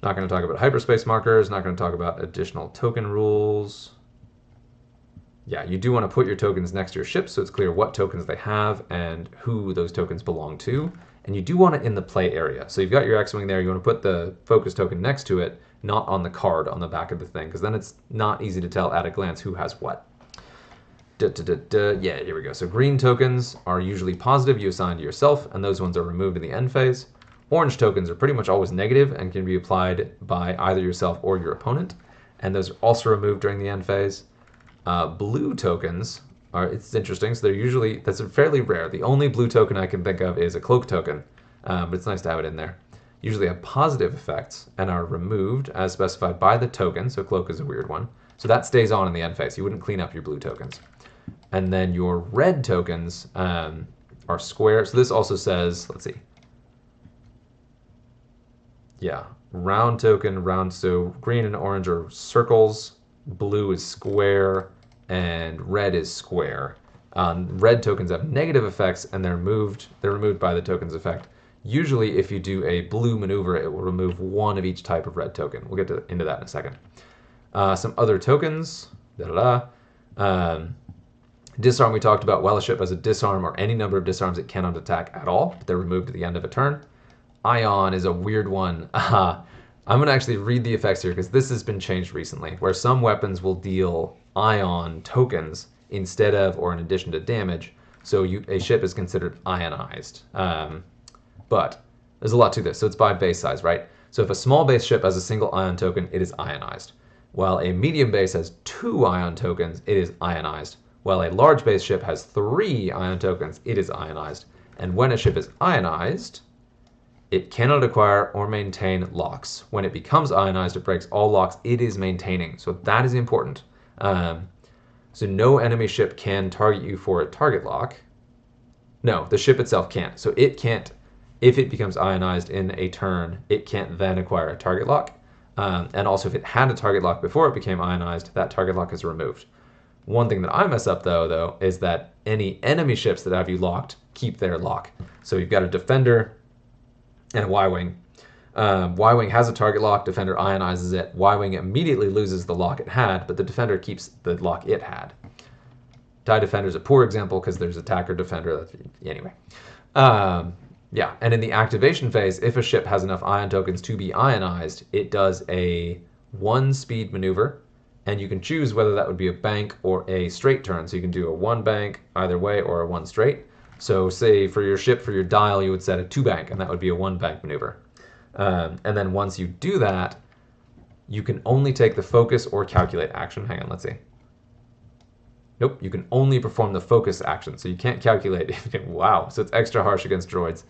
Speaker 1: Not going to talk about hyperspace markers, not going to talk about additional token rules. Yeah, you do want to put your tokens next to your ships so it's clear what tokens they have and who those tokens belong to. And you do want it in the play area. So you've got your X-Wing there, you want to put the focus token next to it, not on the card on the back of the thing, because then it's not easy to tell at a glance who has what. Yeah, here we go. So green tokens are usually positive, you assign to yourself, and those ones are removed in the end phase. Orange tokens are pretty much always negative and can be applied by either yourself or your opponent, and those are also removed during the end phase. Blue tokens are, it's interesting, so they're usually, that's fairly rare. The only blue token I can think of is a cloak token, but it's nice to have it in there. Usually have positive effects and are removed as specified by the token, so cloak is a weird one. So that stays on in the end phase. You wouldn't clean up your blue tokens. And then your red tokens are square. So this also says, let's see. Yeah, round token, round. So green and orange are circles, blue is square, and red is square. Red tokens have negative effects, and they're removed by the token's effect. Usually, if you do a blue maneuver, it will remove one of each type of red token. We'll get into that in a second. Some other tokens. Disarm we talked about. While a ship has a disarm or any number of disarms, it cannot attack at all. They're removed at the end of a turn. Ion is a weird one. I'm going to actually read the effects here because this has been changed recently, where some weapons will deal ion tokens instead of or in addition to damage. So a ship is considered ionized. But there's a lot to this. So it's by base size, right? So if a small base ship has a single ion token, it is ionized. While a medium base has 2 ion tokens, it is ionized. While a large base ship has 3 ion tokens, it is ionized. And when a ship is ionized, it cannot acquire or maintain locks. When it becomes ionized, it breaks all locks it is maintaining. So that is important. So no enemy ship can target you for a target lock. No, the ship itself can't. So it can't, if it becomes ionized in a turn, it can't then acquire a target lock. And also if it had a target lock before it became ionized, that target lock is removed. One thing that I mess up though, is that any enemy ships that have you locked keep their lock. So you've got a defender and a Y-Wing. Y-Wing has a target lock, defender ionizes it. Y-Wing immediately loses the lock it had, but the defender keeps the lock it had. TIE defender is a poor example because there's attacker defender. Anyway. Yeah, and in the activation phase, if a ship has enough ion tokens to be ionized, it does a 1-speed maneuver, and you can choose whether that would be a bank or a straight turn. So you can do a 1 bank either way or a 1 straight. So say for your ship, for your dial, you would set a 2 bank, and that would be a 1 bank maneuver. And then once you do that, you can only take the focus or calculate action. Hang on, let's see. Nope, you can only perform the focus action, so you can't calculate. Wow, so it's extra harsh against droids.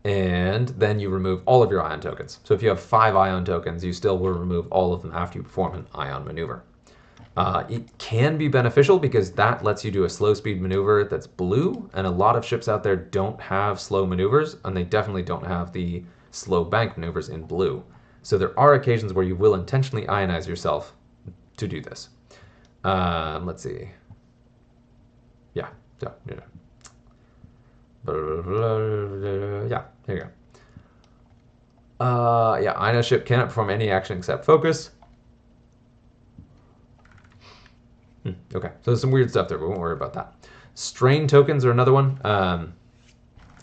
Speaker 1: And then you remove all of your ion tokens. So if you have 5 ion tokens, you still will remove all of them after you perform an ion maneuver. It can be beneficial because that lets you do a slow speed maneuver that's blue, and a lot of ships out there don't have slow maneuvers, and they definitely don't have the slow bank maneuvers in blue. So there are occasions where you will intentionally ionize yourself to do this. Let's see. Yeah. Yeah, here you go. Yeah, Ino ship cannot perform any action except focus. Okay, so there's some weird stuff there, but we won't worry about that. Strain tokens are another one.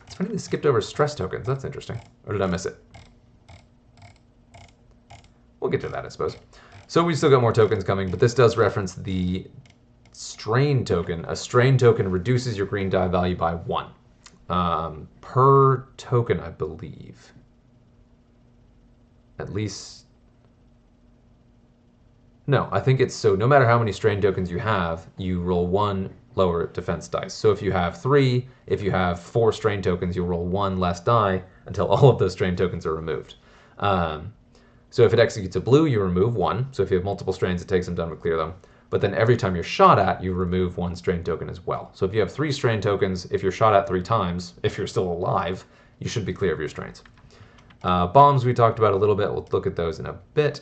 Speaker 1: It's funny they skipped over stress tokens. That's interesting. Or did I miss it? We'll get to that, I suppose. So we still got more tokens coming, but this does reference the strain token. A strain token reduces your green die value by 1 per token, I believe. At least, No, I think it's so no matter how many strain tokens you have, you roll one lower defense dice. So if you have three, if you have four strain tokens, you'll roll one less die until all of those strain tokens are removed. Um, so if it executes a blue, you remove one. So if you have multiple strains, it takes some time to clear them. But then every time you're shot at, you remove one strain token as well. So if you have three strain tokens, if you're shot at three times, if you're still alive, you should be clear of your strains. Bombs we talked about a little bit. We'll look at those in a bit.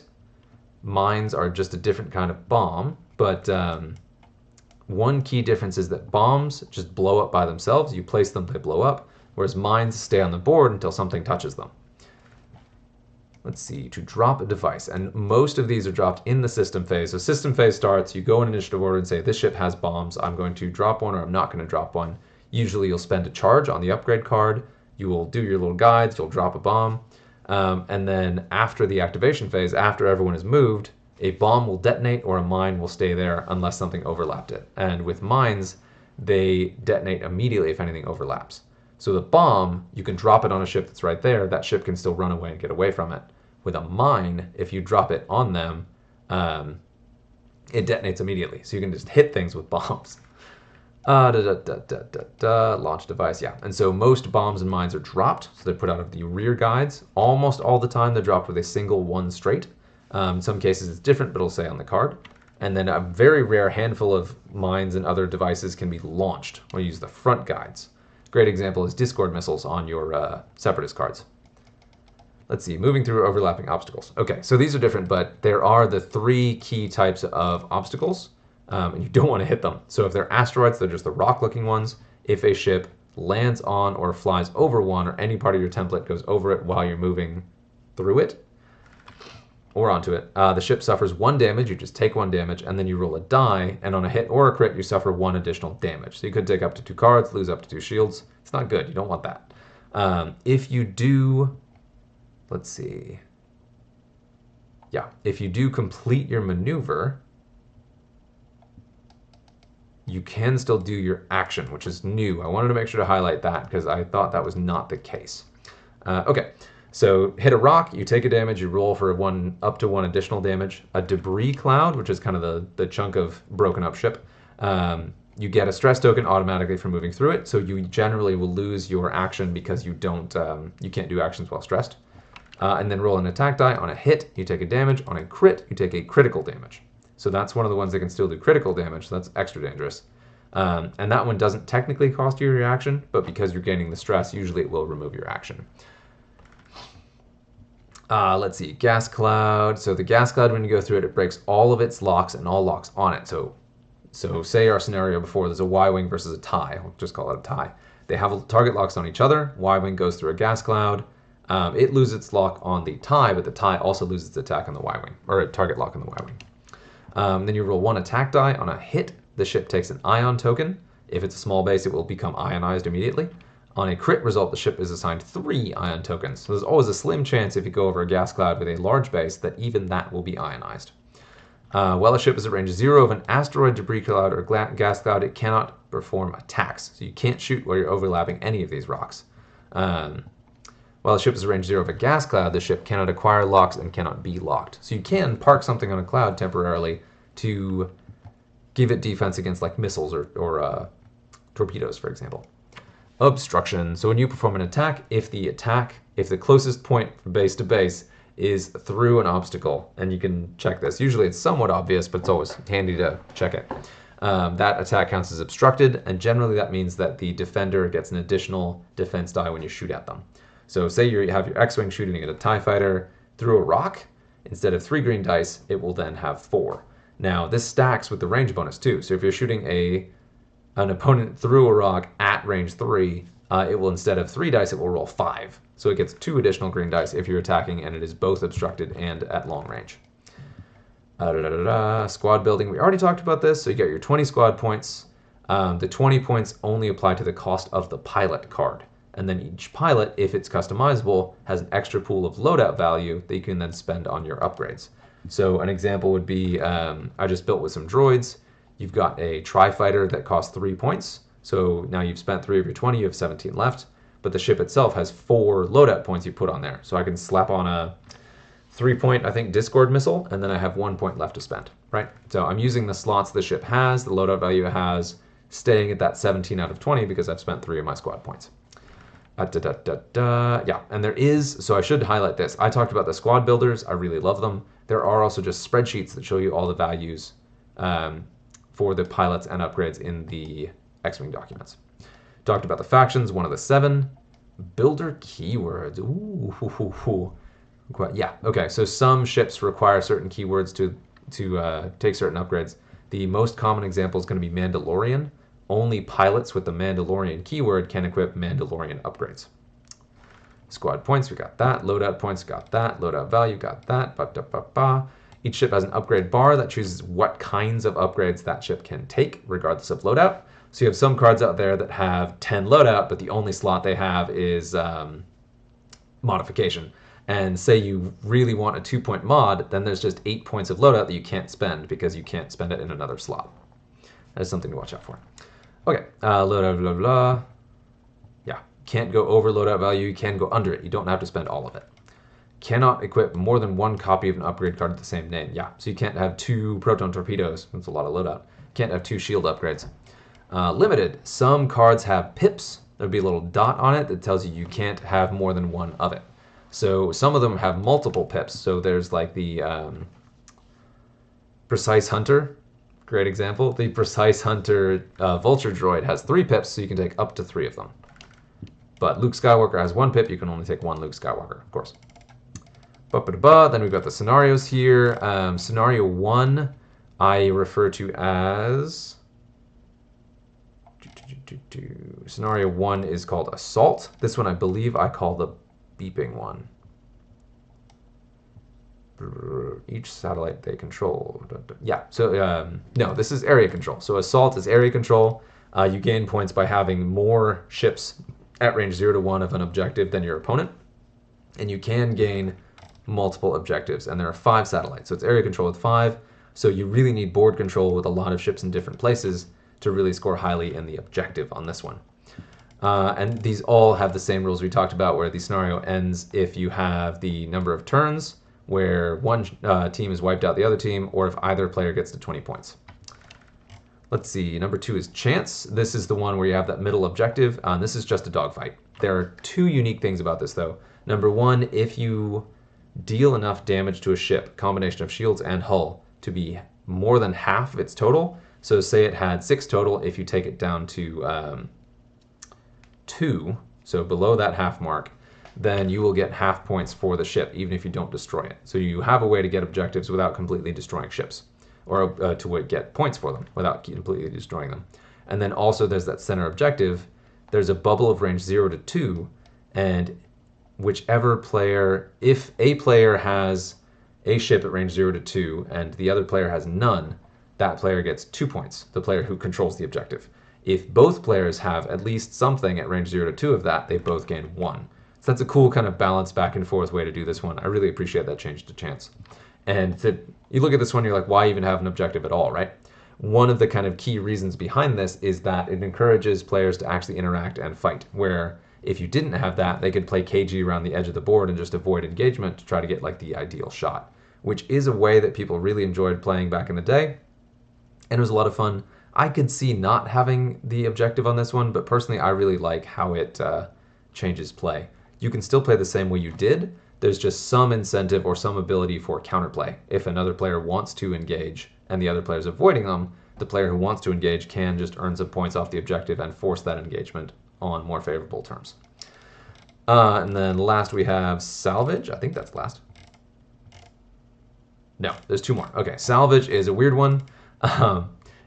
Speaker 1: Mines are just a different kind of bomb, but one key difference is that bombs just blow up by themselves. You place them, they blow up, whereas mines stay on the board until something touches them. Let's see, to drop a device, and most of these are dropped in the system phase. So system phase starts, you go in initiative order and say, this ship has bombs, I'm going to drop one or I'm not going to drop one. Usually you'll spend a charge on the upgrade card, you will do your little guides, you'll drop a bomb, and then after the activation phase, after everyone is moved, a bomb will detonate or a mine will stay there unless something overlapped it. And with mines, they detonate immediately if anything overlaps. So the bomb, you can drop it on a ship that's right there, that ship can still run away and get away from it. With a mine, if you drop it on them, it detonates immediately. So you can just hit things with bombs. Launch device, yeah. And so most bombs and mines are dropped, so they're put out of the rear guides. Almost all the time they're dropped with a single one straight. In some cases it's different, but it'll say on the card. And then a very rare handful of mines and other devices can be launched when you use the front guides. Great example is Discord missiles on your Separatist cards. Let's see, moving through overlapping obstacles. Okay, so these are different, but there are the three key types of obstacles, and you don't want to hit them. So if they're asteroids, they're just the rock-looking ones. If a ship lands on or flies over one, or any part of your template goes over it while you're moving through it, or onto it, the ship suffers one damage, you just take one damage, and then you roll a die, and on a hit or a crit, you suffer one additional damage. So you could take up to 2 cards, lose up to 2 shields. It's not good, you don't want that. If you do... Let's see. Yeah, if you do complete your maneuver, you can still do your action, which is new. I wanted to make sure to highlight that because I thought that was not the case. Okay, so hit a rock, you take a damage, you roll for up to one additional damage. A debris cloud, which is kind of the chunk of broken up ship, you get a stress token automatically for moving through it, so you generally will lose your action because you can't do actions while stressed. And then roll an attack die. On a hit, you take a damage. On a crit, you take a critical damage. So that's one of the ones that can still do critical damage, so that's extra dangerous. And that one doesn't technically cost you your action, but because you're gaining the stress, usually it will remove your action. Let's see, gas cloud. So the gas cloud, when you go through it, it breaks all of its locks and all locks on it. So say our scenario before, there's a Y-wing versus a tie. We'll just call it a tie. They have target locks on each other. Y-wing goes through a gas cloud. It loses its lock on the tie, but the tie also loses its attack on the Y-wing, or a target lock on the Y-wing. Then you roll one attack die. On a hit, the ship takes an ion token. If it's a small base, it will become ionized immediately. On a crit result, the ship is assigned 3 ion tokens. So there's always a slim chance if you go over a gas cloud with a large base that even that will be ionized. While a ship is at range 0 of an asteroid, debris cloud, or gas cloud, it cannot perform attacks. So you can't shoot while you're overlapping any of these rocks. While the ship is at range 0 of a gas cloud, the ship cannot acquire locks and cannot be locked. So you can park something on a cloud temporarily to give it defense against like missiles or torpedoes, for example. Obstruction. So when you perform an attack, if the closest point from base to base is through an obstacle, and you can check this. Usually it's somewhat obvious, but it's always handy to check it. That attack counts as obstructed, and generally that means that the defender gets an additional defense die when you shoot at them. So say you have your X-Wing shooting at a TIE fighter through a rock, instead of 3 green dice, it will then have 4. Now this stacks with the range bonus too, so if you're shooting an opponent through a rock at range 3, it will, instead of 3 dice, it will roll 5. So it gets 2 additional green dice if you're attacking and it is both obstructed and at long range. Squad building, we already talked about this, so you get your 20 squad points. The 20 points only apply to the cost of the pilot card. And then each pilot, if it's customizable, has an extra pool of loadout value that you can then spend on your upgrades. So an example would be, I just built with some droids. You've got a tri-fighter that costs 3 points. So now you've spent 3 of your 20, you have 17 left. But the ship itself has 4 loadout points you put on there. So I can slap on a 3-point, I think, Discord missile, and then I have 1 point left to spend, right? So I'm using the slots the ship has, the loadout value it has, staying at that 17 out of 20 because I've spent 3 of my squad points. Yeah, and there is, so I should highlight this. I talked about the squad builders. I really love them. There are also just spreadsheets that show you all the values for the pilots and upgrades in the X-Wing documents. Talked about the factions, one of the 7. Builder keywords. Ooh. Yeah, okay, so some ships require certain keywords to take certain upgrades. The most common example is going to be Mandalorian. Only pilots with the Mandalorian keyword can equip Mandalorian upgrades. Squad points, we got that. Loadout points, got that. Loadout value, got that. Each ship has an upgrade bar that chooses what kinds of upgrades that ship can take, regardless of loadout. So you have some cards out there that have 10 loadout, but the only slot they have is modification. And say you really want a 2-point mod, then there's just 8 points of loadout that you can't spend because you can't spend it in another slot. That is something to watch out for. Okay, loadout, blah, blah. Yeah, can't go over loadout value. You can go under it. You don't have to spend all of it. Cannot equip more than 1 copy of an upgrade card with the same name. Yeah, so you can't have 2 proton torpedoes. That's a lot of loadout. Can't have 2 shield upgrades. Limited. Some cards have pips. There'll be a little dot on it that tells you can't have more than 1 of it. So some of them have multiple pips. So there's like the Precise Hunter. Great example. The Precise Hunter Vulture Droid has 3 pips, so you can take up to 3 of them. But Luke Skywalker has 1 pip. You can only take 1 Luke Skywalker, of course. Then we've got the scenarios here. Scenario 1, I refer to as... Scenario 1 is called Assault. This one I believe I call the beeping one. Each satellite they control. Yeah, so no, this is area control. So Assault is area control. You gain points by having more ships at range 0 to 1 of an objective than your opponent. And you can gain multiple objectives. And there are 5 satellites. So it's area control with 5. So you really need board control with a lot of ships in different places to really score highly in the objective on this one. And these all have the same rules we talked about, where the scenario ends if you have the number of turns where one team has wiped out the other team, or if either player gets to 20 points. Let's see, number 2 is Chance. This is the one where you have that middle objective. This is just a dogfight. There are 2 unique things about this, though. Number 1, if you deal enough damage to a ship, combination of shields and hull, to be more than half of its total, so say it had 6 total, if you take it down to 2, so below that half mark, then you will get half points for the ship, even if you don't destroy it. So you have a way to get objectives without completely destroying ships, or to get points for them without completely destroying them. And then also there's that center objective. There's a bubble of range 0 to 2, and whichever player, if a player has a ship at range 0 to 2 and the other player has none, that player gets 2 points, the player who controls the objective. If both players have at least something at range 0 to 2 of that, they both gain 1. So that's a cool kind of balanced back and forth way to do this one. I really appreciate that change to Chance. And you look at this one, you're like, why even have an objective at all, right? One of the kind of key reasons behind this is that it encourages players to actually interact and fight, where if you didn't have that, they could play KG around the edge of the board and just avoid engagement to try to get like the ideal shot, which is a way that people really enjoyed playing back in the day. And it was a lot of fun. I could see not having the objective on this one, but personally I really like how it changes play. You can still play the same way you did. There's just some incentive or some ability for counterplay. If another player wants to engage and the other player is avoiding them, the player who wants to engage can just earn some points off the objective and force that engagement on more favorable terms. And then last we have Salvage. I think that's last. No, there's 2 more. Okay, Salvage is a weird one.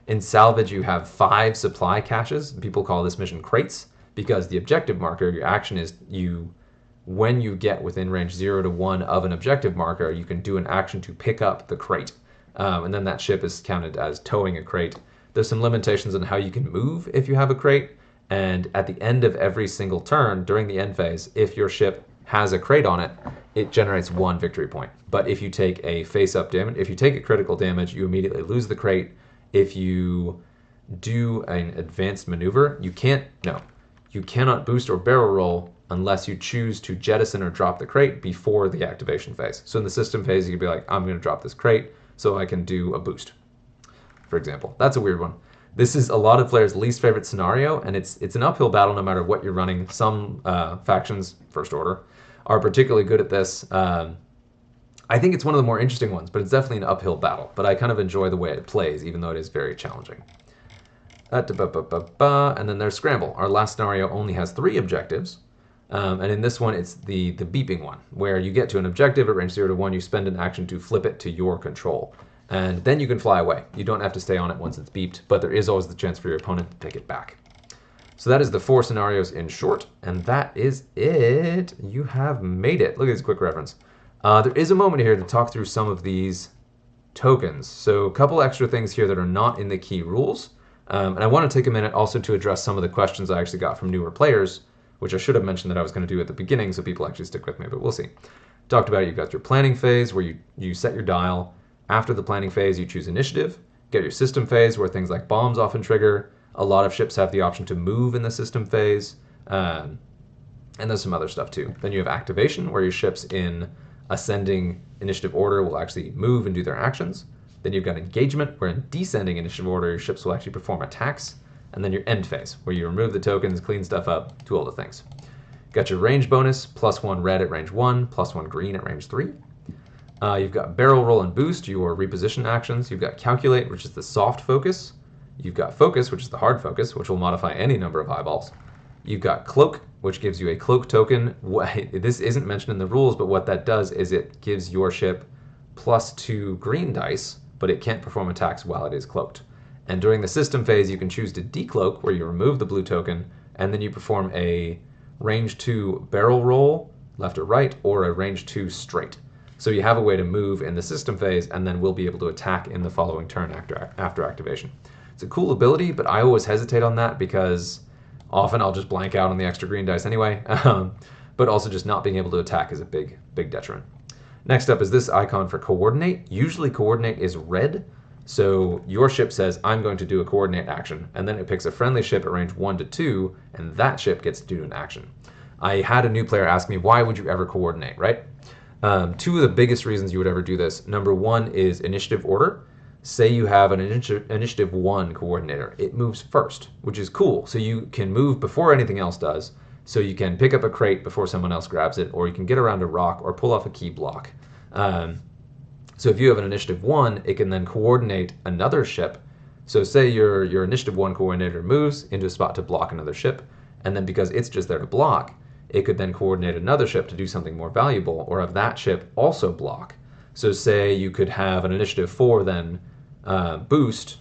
Speaker 1: In Salvage, you have 5 supply caches. People call this mission crates because the objective marker, your action is when you get within range 0 to 1 of an objective marker, you can do an action to pick up the crate. And then that ship is counted as towing a crate. There's some limitations on how you can move if you have a crate. And at the end of every single turn, during the end phase, if your ship has a crate on it, it generates 1 victory point. But if you take a face-up damage, if you take a critical damage, you immediately lose the crate. If you do an advanced maneuver, you cannot boost or barrel roll unless you choose to jettison or drop the crate before the activation phase. So in the system phase, you could be like, I'm going to drop this crate so I can do a boost, for example. That's a weird one. This is a lot of players' least favorite scenario, and it's an uphill battle no matter what you're running. Some factions, First Order, are particularly good at this. I think it's one of the more interesting ones, but it's definitely an uphill battle. But I kind of enjoy the way it plays, even though it is very challenging. And then there's Scramble. Our last scenario only has 3 objectives. And in this one, it's the beeping one, where you get to an objective at range 0 to 1, you spend an action to flip it to your control. And then you can fly away. You don't have to stay on it once it's beeped, but there is always the chance for your opponent to take it back. So that is the 4 scenarios in short, and that is it. You have made it. Look at this quick reference. There is a moment here to talk through some of these tokens. So a couple extra things here that are not in the key rules. And I want to take a minute also to address some of the questions I actually got from newer players, which I should have mentioned that I was going to do at the beginning so people actually stick with me, but we'll see. Talked about it, you've got your planning phase where you set your dial. After the planning phase, you choose initiative. Get your system phase where things like bombs often trigger. A lot of ships have the option to move in the system phase. And there's some other stuff too. Then you have activation where your ships in ascending initiative order will actually move and do their actions. Then you've got engagement where in descending initiative order, your ships will actually perform attacks. And then your end phase where you remove the tokens, clean stuff up, do all the things. Got your range bonus, +1 red at range 1, +1 green at range 3. You've got barrel roll and boost, your reposition actions. You've got calculate, which is the soft focus. You've got focus, which is the hard focus, which will modify any number of eyeballs. You've got cloak, which gives you a cloak token. This isn't mentioned in the rules, but what that does is it gives your ship +2 green dice, but it can't perform attacks while it is cloaked. And during the system phase, you can choose to decloak, where you remove the blue token, and then you perform a range 2 barrel roll, left or right, or a range 2 straight. So you have a way to move in the system phase, and then we'll be able to attack in the following turn after activation. It's a cool ability, but I always hesitate on that because often I'll just blank out on the extra green dice anyway. But also just not being able to attack is a big detriment. Next up is this icon for coordinate. Usually coordinate is red. So your ship says, I'm going to do a coordinate action, and then it picks a friendly ship at range 1 to 2, and that ship gets to do an action. I had a new player ask me, why would you ever coordinate, right? 2 of the biggest reasons you would ever do this. Number 1 is initiative order. Say you have an initiative 1 coordinator. It moves first, which is cool. So you can move before anything else does. So you can pick up a crate before someone else grabs it, or you can get around a rock or pull off a key block. So if you have an initiative 1, it can then coordinate another ship. So say your initiative 1 coordinator moves into a spot to block another ship, and then because it's just there to block, it could then coordinate another ship to do something more valuable, or have that ship also block. So say you could have an initiative 4 then boost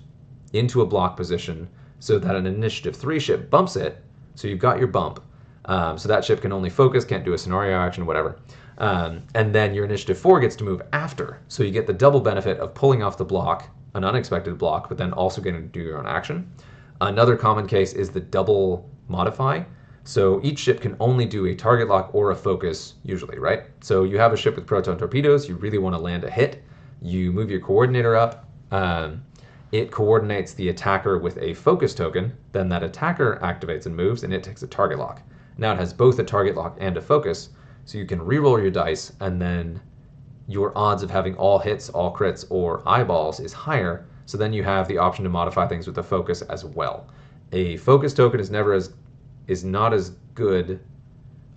Speaker 1: into a block position so that an initiative 3 ship bumps it, so you've got your bump. So that ship can only focus, can't do a scenario action, whatever. And then your initiative 4 gets to move after, so you get the double benefit of pulling off the block, an unexpected block, but then also getting to do your own action. Another common case is the double modify. So each ship can only do a target lock or a focus usually, right? So you have a ship with proton torpedoes, you really want to land a hit, you move your coordinator up, it coordinates the attacker with a focus token, then that attacker activates and moves, and it takes a target lock. Now it has both a target lock and a focus, so you can reroll your dice, and then your odds of having all hits, all crits, or eyeballs is higher, so then you have the option to modify things with a focus as well. A focus token is not as good.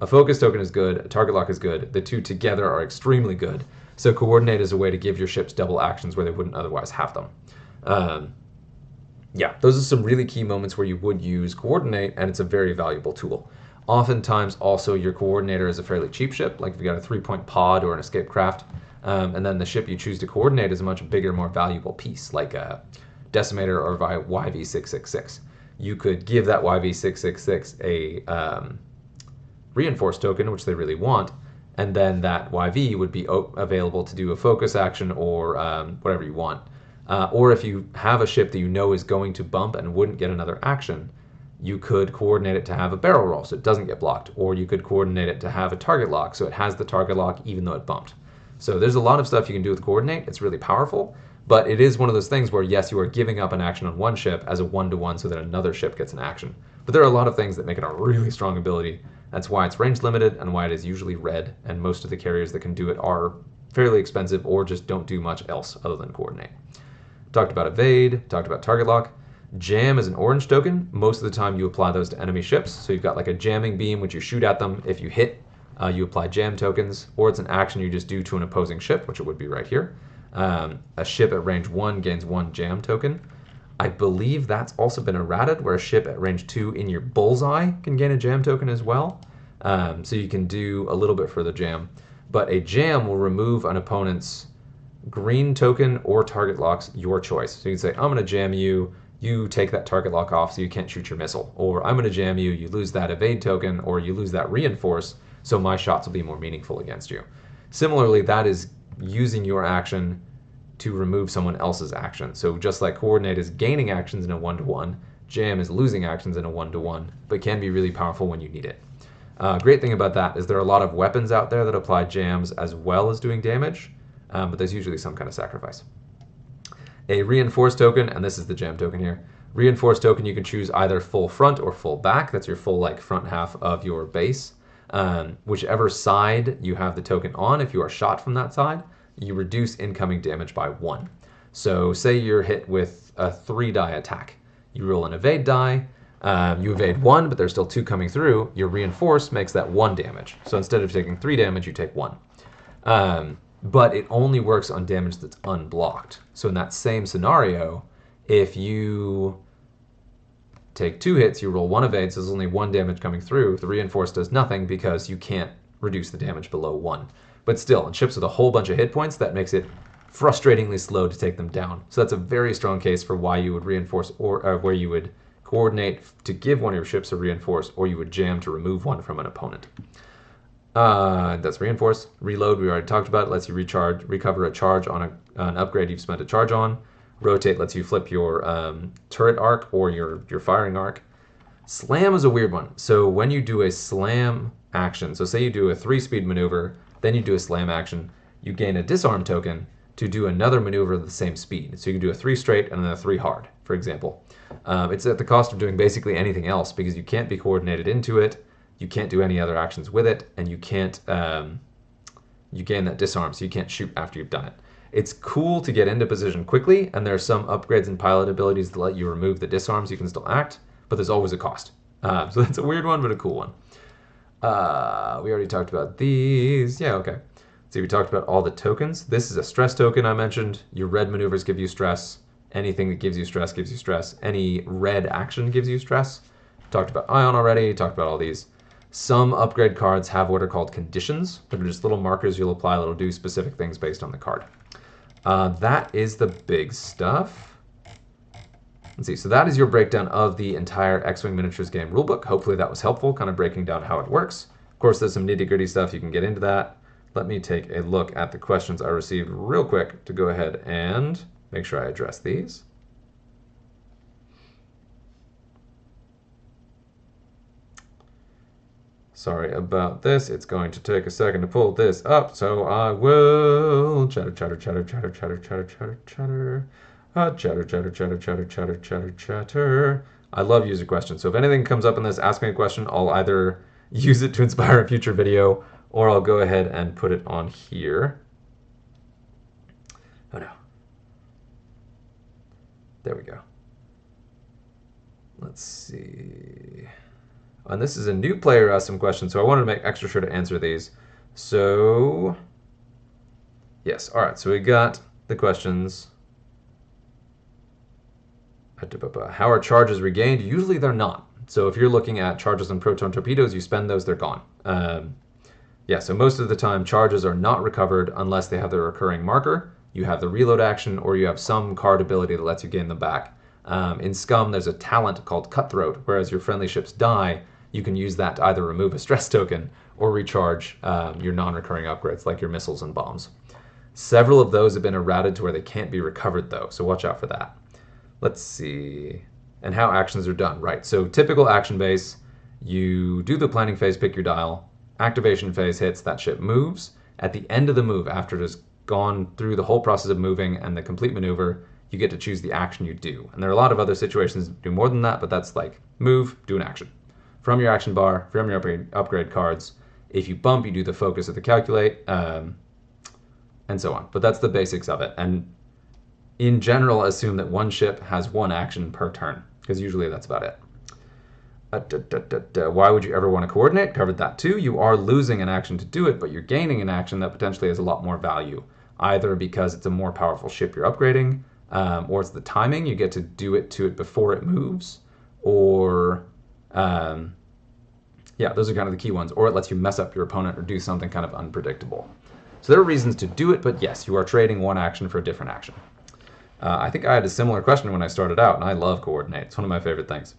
Speaker 1: A focus token is good, a target lock is good. The two together are extremely good. So coordinate is a way to give your ships double actions where they wouldn't otherwise have them. Yeah, those are some really key moments where you would use coordinate, and it's a very valuable tool. Oftentimes also your coordinator is a fairly cheap ship, like if you got a 3-point pod or an escape craft, and then the ship you choose to coordinate is a much bigger, more valuable piece, like a Decimator or YV666. You could give that YV666 a reinforced token, which they really want, and then that YV would be available to do a focus action or whatever you want. Or if you have a ship that you know is going to bump and wouldn't get another action, you could coordinate it to have a barrel roll so it doesn't get blocked, or you could coordinate it to have a target lock so it has the target lock even though it bumped. So there's a lot of stuff you can do with coordinate. It's really powerful, but it is one of those things where yes, you are giving up an action on one ship as a 1-to-1 so that another ship gets an action. But there are a lot of things that make it a really strong ability That's why it's range limited and why it is usually red, and most of the carriers that can do it are fairly expensive or just don't do much else other than coordinate. Talked about evade, talked about target lock. Jam is an orange token. Most of the time you apply those to enemy ships. So you've got like a jamming beam, which you shoot at them. If you hit, you apply jam tokens, or it's an action you just do to an opposing ship, which it would be right here. A ship at range 1 gains 1 jam token. I believe that's also been errated, where a ship at range 2 in your bullseye can gain a jam token as well. So you can do a little bit for the jam. But a jam will remove an opponent's green token or target locks, your choice. So you can say, I'm going to jam you, you take that target lock off so you can't shoot your missile. Or I'm going to jam you, you lose that evade token, or you lose that reinforce, so my shots will be more meaningful against you. Similarly, that is using your action to remove someone else's action. So just like coordinate is gaining actions in a 1-to-1, jam is losing actions in a 1-to-1, but can be really powerful when you need it. Great thing about that is there are a lot of weapons out there that apply jams as well as doing damage, but there's usually some kind of sacrifice. A reinforced token, and this is the jam token here. Reinforced token, you can choose either full front or full back. That's your full like front half of your base. Whichever side you have the token on, if you are shot from that side, you reduce incoming damage by 1. So say you're hit with a 3-die attack. You roll an evade die, you evade 1, but there's still 2 coming through. Your reinforce makes that 1 damage. So instead of taking 3 damage, you take 1. But it only works on damage that's unblocked. So in that same scenario, if you take 2 hits, you roll 1 evade, so there's only 1 damage coming through. The reinforce does nothing because you can't reduce the damage below 1. But still, in ships with a whole bunch of hit points, that makes it frustratingly slow to take them down. So that's a very strong case for why you would reinforce, or where you would coordinate to give one of your ships a reinforce, or you would jam to remove one from an opponent. That's reinforce. Reload, we already talked about. It lets you recover a charge on an upgrade you've spent a charge on. Rotate lets you flip your turret arc or your firing arc. Slam is a weird one. So when you do a slam action, so say you do a 3-speed maneuver, then you do a slam action, you gain a disarm token to do another maneuver of the same speed. So you can do a 3 straight and then a 3 hard, for example. It's at the cost of doing basically anything else because you can't be coordinated into it, you can't do any other actions with it, and you can't, you gain that disarm, so you can't shoot after you've done it. It's cool to get into position quickly, and there are some upgrades and pilot abilities that let you remove the disarms, you can still act, but there's always a cost. So that's a weird one, but a cool one. We already talked about these. Yeah, okay. So we talked about all the tokens. This is a stress token I mentioned. Your red maneuvers give you stress. Anything that gives you stress gives you stress. Any red action gives you stress. Talked about Ion already. Talked about all these. Some upgrade cards have what are called conditions. They're just little markers you'll apply that'll do specific things based on the card. That is the big stuff. Let's see, so that is your breakdown of the entire X-Wing Miniatures game rulebook. Hopefully that was helpful, kind of breaking down how it works. Of course, there's some nitty-gritty stuff, you can get into that. Let me take a look at the questions I received real quick to go ahead and make sure I address these. Sorry about this. It's going to take a second to pull this up, so I will chatter, chatter, chatter, chatter, chatter, chatter, chatter, chatter. Chatter, chatter, chatter, chatter, chatter, chatter, chatter. I love user questions. So if anything comes up in this, ask me a question. I'll either use it to inspire a future video, or I'll go ahead and put it on here. Oh no. There we go. Let's see. And this is a new player who asked some questions, so I wanted to make extra sure to answer these. So, yes, all right, so we got the questions. How are charges regained? Usually they're not. So if you're looking at charges on proton torpedoes, you spend those, they're gone. Yeah, so most of the time charges are not recovered unless they have the recurring marker, you have the reload action, or you have some card ability that lets you gain them back. In Scum, there's a talent called Cutthroat, whereas your friendly ships die, you can use that to either remove a stress token or recharge your non-recurring upgrades like your missiles and bombs. Several of those have been errated to where they can't be recovered though, so watch out for that. Let's see, and how actions are done, right? So typical action base, you do the planning phase, pick your dial, activation phase hits, that ship moves. At the end of the move, after it has gone through the whole process of moving and the complete maneuver, you get to choose the action you do. And there are a lot of other situations that do more than that, but that's like move, do an action. from your action bar, from your upgrade cards. If you bump, you do the focus of the calculate, and so on. But that's the basics of it. And in general, assume that one ship has one action per turn, because usually that's about it. Why would you ever want to coordinate? Covered that too. You are losing an action to do it, but you're gaining an action that potentially has a lot more value, either because it's a more powerful ship you're upgrading, or it's the timing. You get to do it to it before it moves, or yeah, those are kind of the key ones. Or it lets you mess up your opponent or do something kind of unpredictable. So there are reasons to do it, but yes, you are trading one action for a different action. I think I had a similar question when I started out, and I love coordinate. It's one of my favorite things.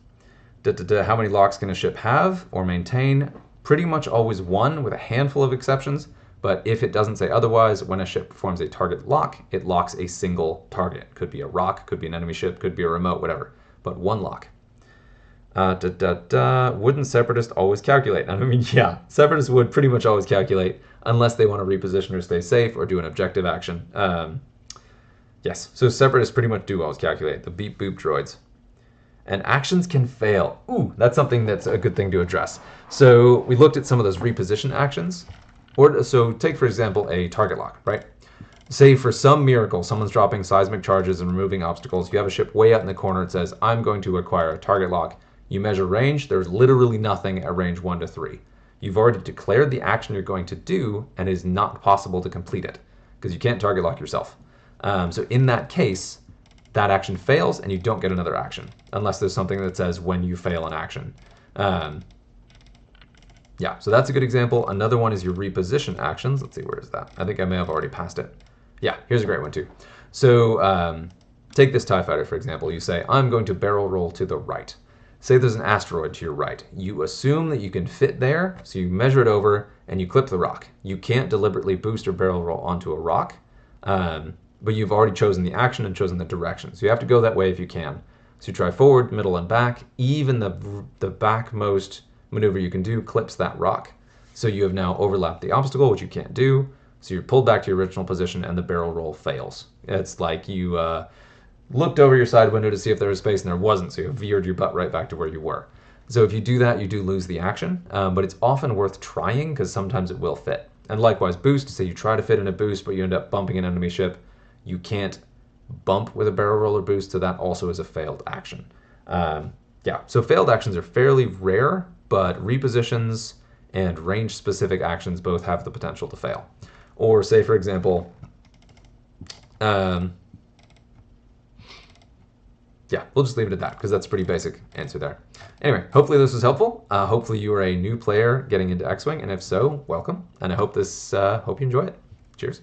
Speaker 1: How many locks can a ship have or maintain? Pretty much always one, with a handful of exceptions. But if it doesn't say otherwise, when a ship performs a target lock, it locks a single target. Could be a rock, could be an enemy ship, could be a remote, whatever. But one lock. Wouldn't Separatists always calculate? I mean, yeah, Separatists would pretty much always calculate unless they want to reposition or stay safe or do an objective action. Yes, so Separatists pretty much do always calculate, the beep boop droids. And actions can fail. Ooh, that's something that's a good thing to address. So we looked at some of those reposition actions. So take, for example, a target lock, right? Say for some miracle, someone's dropping seismic charges and removing obstacles. You have a ship way out in the corner. It says, I'm going to acquire a target lock. You measure range. There's literally nothing at range 1 to 3. You've already declared the action you're going to do, and it is not possible to complete it because you can't target lock yourself. So in that case, that action fails and you don't get another action unless there's something that says when you fail an action. Yeah, so that's a good example. Another one is your reposition actions. Let's see, where is that? I think I may have already passed it. Yeah, here's a great one too. So take this TIE fighter, for example. You say, I'm going to barrel roll to the right. Say there's an asteroid to your right. You assume that you can fit there, so you measure it over and you clip the rock. You can't deliberately boost or barrel roll onto a rock, but you've already chosen the action and chosen the direction. So you have to go that way if you can. So you try forward, middle, and back. Even the backmost maneuver you can do clips that rock. So you have now overlapped the obstacle, which you can't do. So you're pulled back to your original position and the barrel roll fails. It's like you looked over your side window to see if there was space and there wasn't, so you veered your butt right back to where you were. So if you do that, you do lose the action, but it's often worth trying because sometimes it will fit. And likewise, boost, say you try to fit in a boost, but you end up bumping an enemy ship. You can't bump with a barrel roller boost, so that also is a failed action. Yeah, so failed actions are fairly rare, but repositions and range-specific actions both have the potential to fail. Or say, for example, yeah, we'll just leave it at that because that's a pretty basic answer there. Anyway, hopefully this was helpful. Hopefully you are a new player getting into X-Wing, and if so, welcome. And I hope you enjoy it. Cheers.